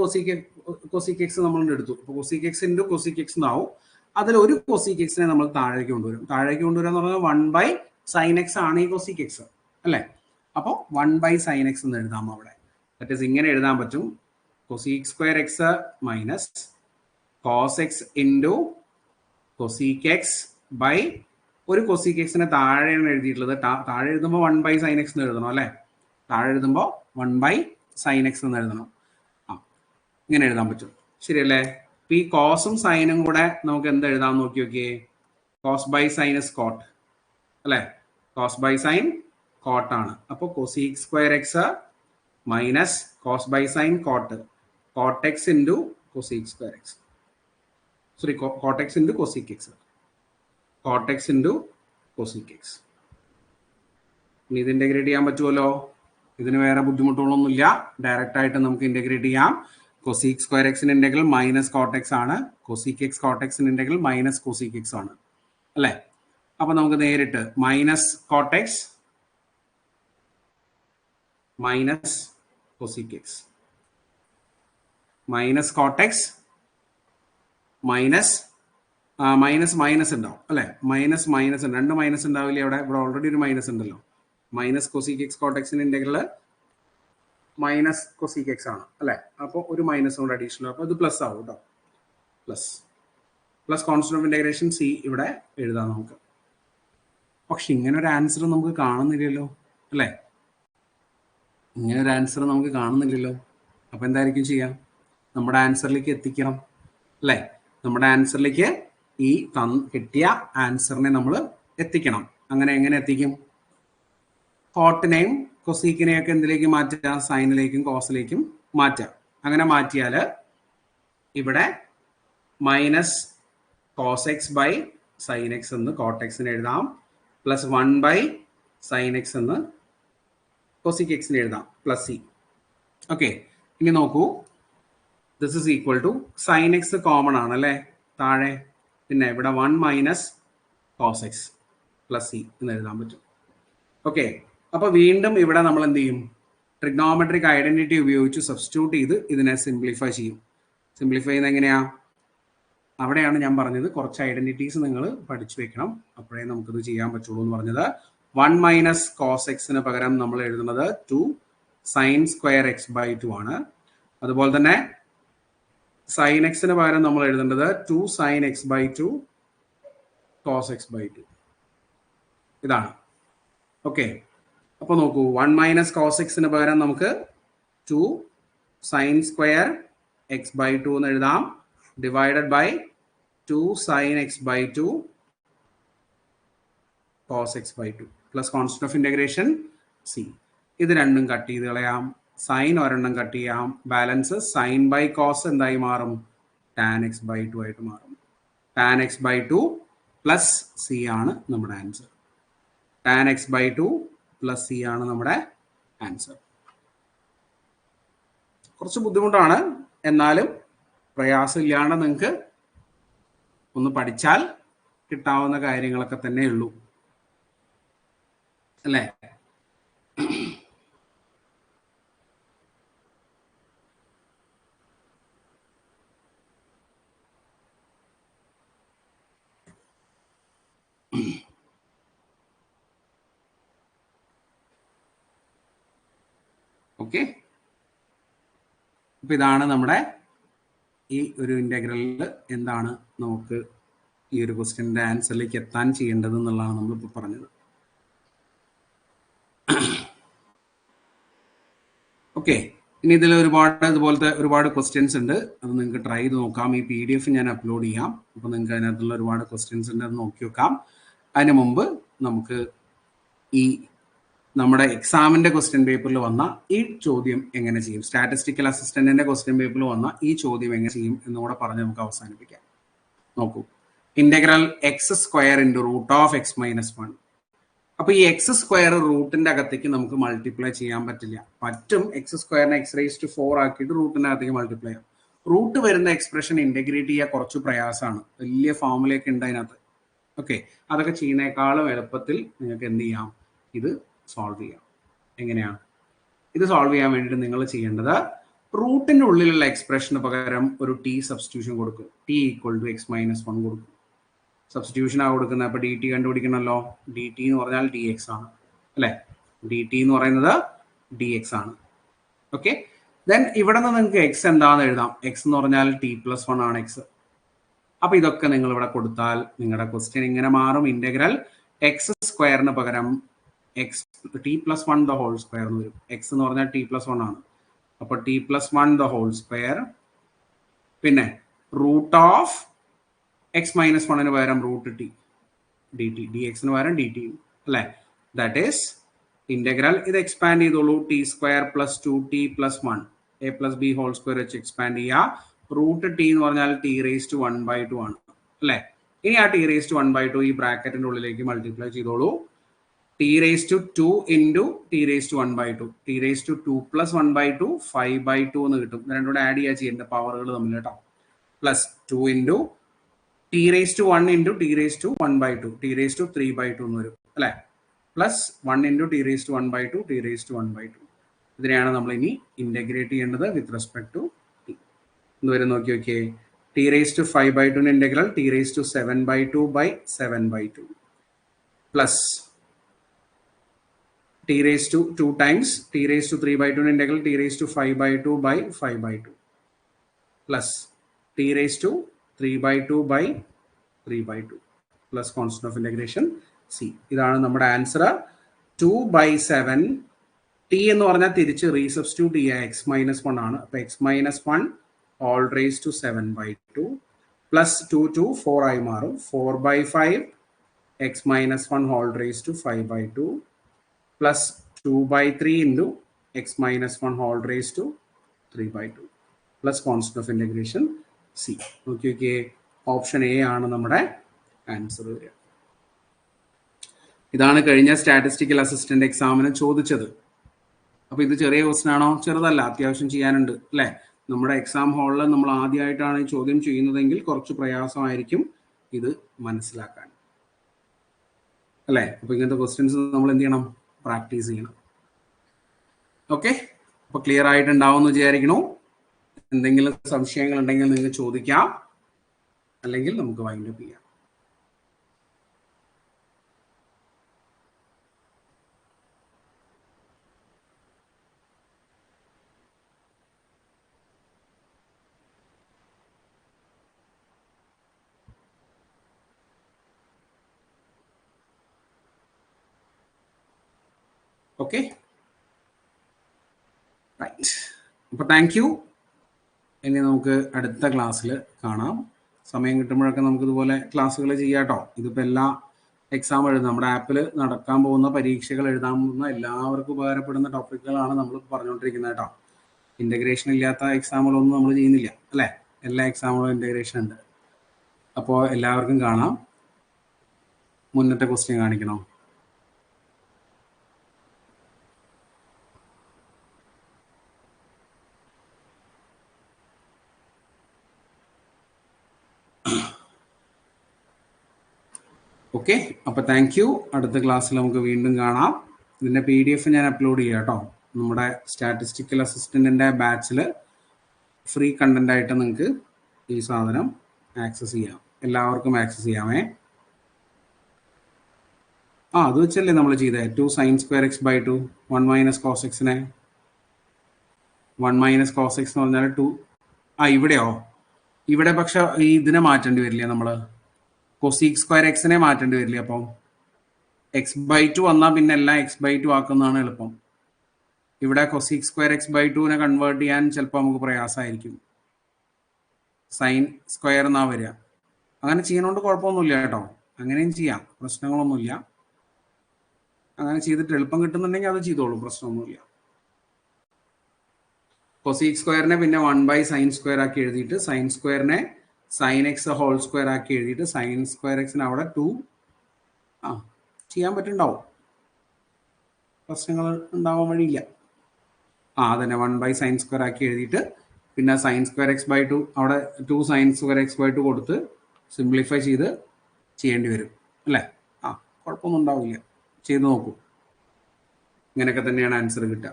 കൊസീക് എക്സ് നമ്മൾ എടുത്തു. അപ്പൊ cosec X into cosec X എന്നാവും. അതിൽ ഒരു കൊസീക് എക്സിനെ നമ്മൾ താഴേക്ക് കൊണ്ടുവരും. താഴേക്ക് കൊണ്ടുവരാന്ന് പറഞ്ഞാൽ 1/sin x ആണ് ഈ കൊസീക് എക്സ് അല്ലെ. അപ്പോൾ 1/sin x എന്ന് എഴുതാം അവിടെ. ദാറ്റ് ഈസ് ഇങ്ങനെ എഴുതാൻ പറ്റും: cosec square x minus cos x into cosec x by ഒരു കൊസീക് എക്സിനെ താഴെയാണ് എഴുതിയിട്ടുള്ളത്. താഴെ എഴുതുമ്പോൾ 1/sin x എന്ന് എഴുതണം അല്ലെ. താഴെ എഴുതുമ്പോൾ 1/sin x എന്ന് എഴുതണം. ഇങ്ങനെ എഴുതാൻ പറ്റും. ശരിയല്ലേ? ഈ കോസും സൈനും കൂടെ നമുക്ക് എന്ത് എഴുതാൻ നോക്കി നോക്കിയേ? Cos by sine is cot അല്ലെ. കോസ് ബൈ സൈൻ കോട്ട് ആണ്. അപ്പോൾ cosec square x minus cos by sine cot, cot x into cosec square x, sorry cot x into cosec x, cot x into cosec x. ഇനി ഇത് integrate ചെയ്യാൻ പറ്റുമല്ലോ. ഇതിന് വേറെ ബുദ്ധിമുട്ടുകളൊന്നുമില്ല. Direct ആയിട്ട് നമുക്ക് ഇന്റഗ്രേറ്റ് ചെയ്യാം. കൊസീക് സ്ക്വയർ എക്സിന്റെ ഇന്റഗ്രൽ മൈനസ് കോട്ട് എക്സ് ആണ്. കൊസീക് എക്സ് കോട്ട് എക്സിന്റെ ഇന്റഗ്രൽ മൈനസ് കൊസീക് എക്സ് ആണ് അല്ലെ. അപ്പൊ നമുക്ക് നേരിട്ട് minus coat X minus cosec X, minus coat X minus minus ഉണ്ടാവും അല്ലെ. മൈനസ് ഉണ്ട്, 2 മൈനസ് ഉണ്ടാവില്ല അവിടെ. ഇവിടെ ഓൾറെഡി ഒരു മൈനസ് ഉണ്ടല്ലോ. മൈനസ് കൊസീക് എക്സ് കോട്ട് എക്സിന്റെ ഇന്റഗ്രൽ മൈനസ് കൊസീക് എക്സ് ആണ് അല്ലെ. അപ്പോൾ ഒരു മൈനസ് കൊണ്ട് അഡീഷണൽ, അപ്പോൾ ഇത് പ്ലസ് ആവും കേട്ടോ. Plus constant of integration C ഇവിടെ എഴുതാം നമുക്ക്. പക്ഷെ ഇങ്ങനെ ഒരു ആൻസർ നമുക്ക് കാണുന്നില്ലല്ലോ, അല്ലേ? ഇങ്ങനെ ഒരു ആൻസർ നമുക്ക് കാണുന്നില്ലല്ലോ. അപ്പം എന്തായിരിക്കും ചെയ്യാം? നമ്മുടെ ആൻസറിലേക്ക് എത്തിക്കണം, അല്ലേ? നമ്മുടെ ആൻസറിലേക്ക് ഈ കിട്ടിയ ആൻസറിനെ നമ്മൾ എത്തിക്കണം. അങ്ങനെ എങ്ങനെ എത്തിക്കും? കോട്ടിനെയും കൊസീക്കിനെയും ഒക്കെ എന്തിലേക്ക് മാറ്റാം? സൈനിലേക്കും കോസിലേക്കും മാറ്റാം. അങ്ങനെ മാറ്റിയാൽ ഇവിടെ minus cos x by sine x എന്ന് കോട്ടെക്സിന് എഴുതാം, പ്ലസ് 1 ബൈ സൈൻ എക്സ് എന്ന് കൊസിക് എക്സിന് എഴുതാം, പ്ലസ് സി. ഓക്കെ, ഇനി നോക്കൂ, this is equal to sine x common ആണ് അല്ലേ താഴെ, പിന്നെ ഇവിടെ 1 minus cos x plus c എന്ന് എഴുതാൻ പറ്റും. ഓക്കെ, അപ്പൊ വീണ്ടും ഇവിടെ നമ്മൾ എന്ത് ചെയ്യും? ട്രിഗ്നോമെട്രിക് ഐഡന്റിറ്റി ഉപയോഗിച്ച് സബ്സ്റ്റിറ്റ്യൂട്ട് ചെയ്ത് ഇതിനെ സിംപ്ലിഫൈ ചെയ്യും. സിംപ്ലിഫൈ ചെയ്യുന്നത് എങ്ങനെയാ? അവിടെയാണ് ഞാൻ പറഞ്ഞത് കുറച്ച് ഐഡന്റിറ്റീസ് നിങ്ങൾ പഠിച്ചു വെക്കണം, അപ്പോഴേ നമുക്കിത് ചെയ്യാൻ പറ്റുള്ളൂ എന്ന് പറഞ്ഞത്. 1 മൈനസ് കോസ് എക്സിന് പകരം നമ്മൾ എഴുതുന്നത് 2 സൈൻ സ്ക്വയർ എക്സ് ബൈ 2 ആണ്. അതുപോലെ തന്നെ സൈൻ എക്സിന് പകരം നമ്മൾ എഴുതേണ്ടത് 2 sine x by 2 cos x by 2 ഇതാണ്. ഓക്കെ, അപ്പോൾ നോക്കൂ, 1 മൈനസ് കോസ് എക്സിന് പകരം നമുക്ക് 2 സൈൻ സ്ക്വയർ എക്സ് ബൈ 2 എന്ന് എഴുതാം, divided by 2 sine x by 2 cos x by 2 plus constant of integration c. ഇത് രണ്ടും കട്ട് ചെയ്ത് കളയാം, സൈൻ ഒരെണ്ണം കട്ട് ചെയ്യാം, ബാലൻസ് സൈൻ ബൈ കോസ് എന്തായി മാറും? ടാൻ എക്സ് ബൈ 2 ആയിട്ട് മാറും. Tan x by 2 plus c ആണ് നമ്മുടെ answer. Tan x by 2 plus c ആണ് നമ്മുടെ ആൻസർ. കുറച്ച് ബുദ്ധിമുട്ടാണ്, എന്നാലും പ്രയാസമില്ലാണ്ട് നിങ്ങൾക്ക് ഒന്ന് പഠിച്ചാൽ കിട്ടാവുന്ന കാര്യങ്ങളൊക്കെ തന്നെ ഉള്ളൂ, അല്ലേ? ഓക്കെ, അപ്പൊ ഇതാണ് നമ്മുടെ ഈ ഒരു ഇന്റഗ്രലിൽ എന്താണ് നമുക്ക് ഈ ഒരു ക്വസ്റ്റ്യൻ്റെ ആൻസറിലേക്ക് എത്താൻ ചെയ്യേണ്ടത് എന്നുള്ളതാണ് നമ്മളിപ്പോൾ പറഞ്ഞത്. ഓക്കെ, ഇനി ഇതിൽ ഇതുപോലത്തെ ഒരുപാട് ക്വസ്റ്റ്യൻസ് ഉണ്ട്, അത് നിങ്ങൾക്ക് ട്രൈ ചെയ്ത് നോക്കാം. ഈ PDF ഞാൻ അപ്ലോഡ് ചെയ്യാം, അപ്പോൾ നിങ്ങൾക്ക് അതിനകത്തുള്ള ഒരുപാട് ക്വസ്റ്റ്യൻസ് ഉണ്ട്, അത് നോക്കി വെക്കാം. അതിന് മുമ്പ് നമുക്ക് ഈ നമ്മുടെ എക്സാമിന്റെ ക്വസ്റ്റ്യൻ പേപ്പറിൽ വന്ന ഈ ചോദ്യം എങ്ങനെ ചെയ്യും, സ്റ്റാറ്റിസ്റ്റിക്കൽ അസിസ്റ്റന്റിന്റെ ക്വസ്റ്റ്യൻ പേപ്പറിൽ വന്ന ഈ ചോദ്യം എങ്ങനെ ചെയ്യും എന്നുകൂടെ പറഞ്ഞ് നമുക്ക് അവസാനിപ്പിക്കാം. നോക്കൂ, integral x square into root of x minus 1. അപ്പൊ ഈ എക്സ് സ്ക്വയർ റൂട്ടിന്റെ അകത്തേക്ക് നമുക്ക് മൾട്ടിപ്ലൈ ചെയ്യാൻ പറ്റില്ല. പറ്റും, എക്സ് സ്ക്വയറിനെ എക്സ് റേസ് ടു 4 ആക്കിയിട്ട് റൂട്ടിന്റെ അകത്തേക്ക് മൾട്ടിപ്ലൈ ചെയ്യാം. റൂട്ട് വരുന്ന എക്സ്പ്രഷൻ ഇന്റഗ്രേറ്റ് ചെയ്യാൻ കുറച്ച് പ്രയാസമാണ്, വലിയ ഫോർമുലയൊക്കെ ഉണ്ട് അതിനകത്ത്. ഓക്കെ, അതൊക്കെ ചെയ്യുന്നേക്കാളും എളുപ്പത്തിൽ നിങ്ങൾക്ക് എന്ത് ചെയ്യാം? ഇത് സോൾവ് ചെയ്യാം. എങ്ങനെയാണ് ഇത് സോൾവ് ചെയ്യാൻ വേണ്ടിയിട്ട് നിങ്ങൾ ചെയ്യേണ്ടത്? റൂട്ടിന്റെ ഉള്ളിലുള്ള എക്സ്പ്രഷന് പകരം ഒരു ടി സബ്സ്റ്റിറ്റ്യൂഷൻ കൊടുക്കും. T equal to x minus 1 കൊടുക്കും. സബ്സ്റ്റിറ്റ്യൂഷൻ ആ കൊടുക്കുന്നത്. അപ്പൊ ഡി ടി കണ്ടുപിടിക്കണമല്ലോ. ഡി ടി എന്ന് പറഞ്ഞാൽ ഡി എക്സ് ആണ്, അല്ലെ? ഡി ടി എന്ന് പറയുന്നത് ഡി എക്സ് ആണ്. ഓക്കെ, ദെൻ ഇവിടെ നിന്ന് നിങ്ങൾക്ക് എക്സ് എന്താണെന്ന് എഴുതാം. എക്സ് എന്ന് പറഞ്ഞാൽ ടി പ്ലസ് 1 ആണ് എക്സ്. അപ്പൊ ഇതൊക്കെ നിങ്ങൾ ഇവിടെ കൊടുത്താൽ നിങ്ങളുടെ ക്വസ്റ്റ്യൻ ഇങ്ങനെ മാറും. ഇന്റഗ്രൽ എക്സ് സ്ക്വയറിന് പകരം x t plus 1 the whole square എന്ന് വരും. എക്സ് എന്ന് പറഞ്ഞാൽ ടി പ്ലസ് 1 ആണ്. അപ്പൊ t plus 1 the whole square, പിന്നെ റൂട്ട് ഓഫ് എക്സ് മൈനസ് 1 പകരം root t d t, d എക്സിന് പകരം ഡി ടി, അല്ലെ? That is integral. ഇത് എക്സ്പാൻഡ് ചെയ്തോളൂ. T square plus 2t plus 1 a plus b whole square വെച്ച് എക്സ്പാൻഡ് ചെയ്യുക. Root t എന്ന് പറഞ്ഞാൽ ടി റേസ് ടു 1/2 ആണ്, അല്ലെ? ഇനി ആ ടി റേസ് ടു 1/2 ഈ ബ്രാക്കറ്റിന്റെ ഉള്ളിലേക്ക് മൾട്ടിപ്ലൈ ചെയ്തോളൂ. T raised to 2 into t raised to 1/2, t raised to 2 plus 1/2 5/2 എന്ന് കിട്ടും. രണ്ടുകൂടെ ആഡ് ചെയ്യാൻ ചെയ്യേണ്ട പവറുകൾ തമ്മിൽ കേട്ടോ. Plus 2 into t raised to 1 into t raised to 1/2, t raised to 3/2 എന്ന് വരും, അല്ലെ? Plus 1 into t raised to 1/2, t raised to 1/2. ഇതിനെയാണ് നമ്മൾ ഇനി ഇന്റഗ്രേറ്റ് ചെയ്യേണ്ടത് വിത്ത് റെസ്പെക്ട് ടു ടി. എന്ന് വരും നോക്കി നോക്കിയേ. T raised to 5/2 integral t raised to 7/2/7/2 plus t raised to 2 times t raised to 3/2 integral t raised to 5/2/5/2 plus t raised to 3/2/3/2 plus constant of integration C. ഇതാണ് നമ്മുടെ answer. 2/7 T എന്ന് പറഞ്ഞാൽ തിരിച്ച് റീസബ്സ്റ്റിറ്റ്യൂട്ട് ചെയ്യുക എക്സ് മൈനസ് 1 ആണ്. അപ്പോൾ x minus 1 whole raise to 7/2 plus 2 4 ആയി മാറും. 4/5 x minus 1 whole raise to 5/2 plus 2/3 into x minus 1 whole raise to 3/2 plus constant of integration C. നോക്കിയൊക്കെ ഓപ്ഷൻ എ ആണ് നമ്മുടെ ആൻസർ വരിക. ഇതാണ് കഴിഞ്ഞ സ്റ്റാറ്റിസ്റ്റിക്കൽ അസിസ്റ്റന്റ് എക്സാമിന് ചോദിച്ചത്. അപ്പോൾ ഇത് ചെറിയ ക്വസ്റ്റൻ ആണോ? ചെറുതല്ല, അത്യാവശ്യം ചെയ്യാനുണ്ട് അല്ലേ? നമ്മുടെ എക്സാം ഹാളിൽ നമ്മൾ ആദ്യമായിട്ടാണ് ഈ ചോദ്യം ചെയ്യുന്നതെങ്കിൽ കുറച്ച് പ്രയാസമായിരിക്കും ഇത് മനസ്സിലാക്കാൻ അല്ലേ? അപ്പോൾ ഇങ്ങനത്തെ ക്വസ്റ്റ്യൻസ് നമ്മൾ എന്ത് ചെയ്യണം? പ്രാക്ടീസ് ചെയ്യണം. ഓക്കെ, അപ്പോൾ ക്ലിയർ ആയിട്ടുണ്ടാവുമെന്ന് വിചാരിക്കണു. എന്തെങ്കിലും സംശയങ്ങൾ ഉണ്ടെങ്കിൽ നിങ്ങൾക്ക് ചോദിക്കാം, അല്ലെങ്കിൽ നമുക്ക് വൈൻഡ് അപ്പ് ചെയ്യാം. Okay, right. അപ്പോൾ താങ്ക് യു. ഇനി നമുക്ക് അടുത്ത ക്ലാസ്സിൽ കാണാം. സമയം കിട്ടുമ്പോഴൊക്കെ നമുക്കിതുപോലെ ക്ലാസ്സുകൾ ചെയ്യാം കേട്ടോ. ഇതിപ്പോൾ എല്ലാ എക്സാം എഴുതുന്ന നമ്മുടെ ആപ്പിൽ നടക്കാൻ പോകുന്ന പരീക്ഷകൾ എഴുതാൻ പോകുന്ന എല്ലാവർക്കും ഉപകാരപ്പെടുന്ന ടോപ്പിക്കുകളാണ് നമ്മൾ പറഞ്ഞുകൊണ്ടിരിക്കുന്നത് കേട്ടോ. ഇൻ്റഗ്രേഷൻ ഇല്ലാത്ത എക്സാമുകളൊന്നും നമ്മൾ ചെയ്യുന്നില്ല അല്ലേ? എല്ലാ എക്സാമുകളും ഇൻ്റഗ്രേഷൻ ഉണ്ട്. അപ്പോൾ എല്ലാവർക്കും കാണാം. മുന്നത്തെ ക്വസ്റ്റ്യൻ കാണിക്കണോ? ഓക്കെ, അപ്പോൾ താങ്ക് യു. അടുത്ത ക്ലാസ്സിൽ നമുക്ക് വീണ്ടും കാണാം. ഇതിൻ്റെ PDF ഞാൻ അപ്ലോഡ് ചെയ്യാം കേട്ടോ. നമ്മുടെ സ്റ്റാറ്റിസ്റ്റിക്കൽ അസിസ്റ്റൻറ്റിൻ്റെ ബാച്ചിൽ ഫ്രീ കണ്ടൻ്റ് ആയിട്ട് നിങ്ങൾക്ക് ഈ സാധനം ആക്സസ് ചെയ്യാം. എല്ലാവർക്കും ആക്സസ് ചെയ്യാമേ. അത് വെച്ചല്ലേ നമ്മൾ ചെയ്തത് 2 sin²x/2 1 മൈനസ് കോസ് എക്സിനെ 1 മൈനസ് കോസ് എക്സ് എന്ന് പറഞ്ഞാൽ 2. ഇവിടെയോ? ഇവിടെ പക്ഷെ ഇതിനെ മാറ്റേണ്ടി വരില്ലേ? നമ്മൾ cos²x മാറ്റേണ്ടി വരില്ലേ? അപ്പം x/2 വന്നാൽ പിന്നെ എല്ലാം x/2 ആക്കുന്നതാണ് എളുപ്പം. ഇവിടെ cos²x/2 കൺവേർട്ട് ചെയ്യാൻ ചിലപ്പോൾ നമുക്ക് പ്രയാസമായിരിക്കും. sin² എന്നാ വരിക. അങ്ങനെ ചെയ്യുന്നതുകൊണ്ട് കുഴപ്പമൊന്നുമില്ല കേട്ടോ. അങ്ങനെയും ചെയ്യാം, പ്രശ്നങ്ങളൊന്നുമില്ല. അങ്ങനെ ചെയ്തിട്ട് എളുപ്പം കിട്ടുന്നുണ്ടെങ്കിൽ അത് ചെയ്തോളൂ, പ്രശ്നമൊന്നുമില്ല. cos² പിന്നെ 1/sin² ആക്കി എഴുതിയിട്ട് sin² sin x whole square ആക്കി എഴുതിയിട്ട് sin²x അവിടെ 2 ചെയ്യാൻ പറ്റുന്നുണ്ടാവും. പ്രശ്നങ്ങൾ ഉണ്ടാവാൻ വഴിയില്ല. അതന്നെ 1/sin² ആക്കി എഴുതിയിട്ട് പിന്നെ sin²x/2 അവിടെ 2 sin²x/2 കൊടുത്ത് സിംപ്ലിഫൈ ചെയ്ത് ചെയ്യേണ്ടി വരും അല്ലേ? കുഴപ്പമൊന്നും ഉണ്ടാവില്ല. ചെയ്ത് നോക്കൂ. ഇങ്ങനെയൊക്കെ തന്നെയാണ് ആൻസർ കിട്ടുക.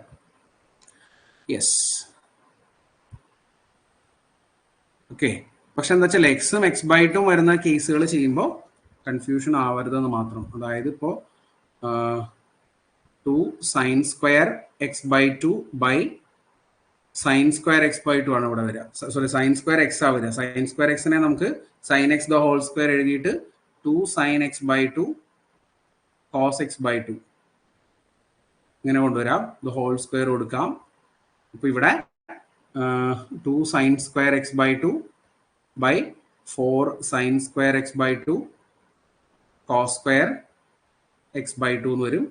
Yes, okay. പക്ഷെ എന്താ വെച്ചാൽ എക്സും x/2 വരുന്ന കേസുകൾ ചെയ്യുമ്പോൾ കൺഫ്യൂഷൻ ആവരുതെന്ന് മാത്രം. അതായത് ഇപ്പോൾ 2 sin²x/2 ബൈ sin²x/2 ആണ് ഇവിടെ വരിക. സോറി, sin²x ആ വരിക. sin²x നമുക്ക് sin x the whole square എഴുതിയിട്ട് 2 sin x/2 cos x/2 ഇങ്ങനെ കൊണ്ടുവരാം. ദ ഹോൾ സ്ക്വയർ കൊടുക്കാം. ഇപ്പൊ ഇവിടെ 2 sin²x/2 by 4 sin²x/2 cos²x/2 എന്ന് വരും.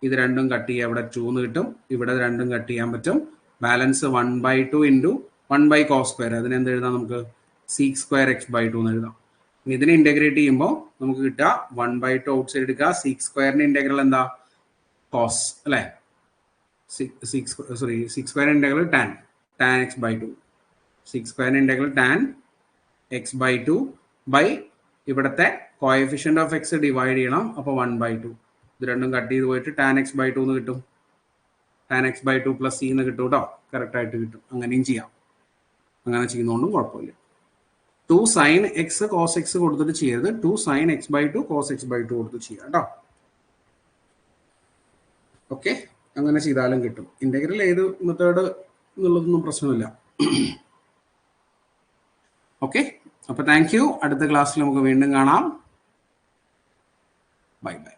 ഇത് രണ്ടും കട്ട് ചെയ്യുക, ഇവിടെ 2 എന്ന് കിട്ടും. ഇവിടെ രണ്ടും കട്ട് ചെയ്യാൻ പറ്റും. Balance 1/2 into 1/cos². അതിനെന്ത് എഴുതാം? നമുക്ക് sec²x/2 എന്ന് എഴുതാം. ഇതിനെ ഇന്റഗ്രേറ്റ് ചെയ്യുമ്പോൾ നമുക്ക് കിട്ടുക 1/2 ഔട്ട് സൈഡ് എടുക്കുക. sec² ഇന്റഗ്രൽ എന്താ? കോസ് അല്ലേ? sec² integral tan x/2. sec² integral tan x/2 by ഇവിടുത്തെ കോഎഫിഷ്യന്റ് ഓഫ് എക്സ് ഡിവൈഡ് ചെയ്യണം. അപ്പോൾ 1/2. ഇത് രണ്ടും കട്ട് ചെയ്ത് പോയിട്ട് tan x/2 എന്ന് കിട്ടും. tan x/2 പ്ലസ് c എന്ന് കിട്ടും കേട്ടോ. കറക്റ്റ് ആയിട്ട് കിട്ടും. അങ്ങനെയും ചെയ്യാം. അങ്ങനെ ചെയ്യുന്നതുകൊണ്ടും കുഴപ്പമില്ല. 2 sin x cos x കൊടുത്തിട്ട് ചെയ്യരുത്. 2 sin x/2 cos x/2 കൊടുത്ത് ചെയ്യാം കേട്ടോ. ഓക്കെ, അങ്ങനെ ചെയ്താലും കിട്ടും. ഇന്റഗ്രൽ ഏത് മെത്തേഡ് എന്നുള്ളതൊന്നും പ്രശ്നമില്ല. ഓക്കെ, അപ്പോൾ താങ്ക് യു. അടുത്ത ക്ലാസ്സിൽ നമുക്ക് വീണ്ടും കാണാം. Bye bye.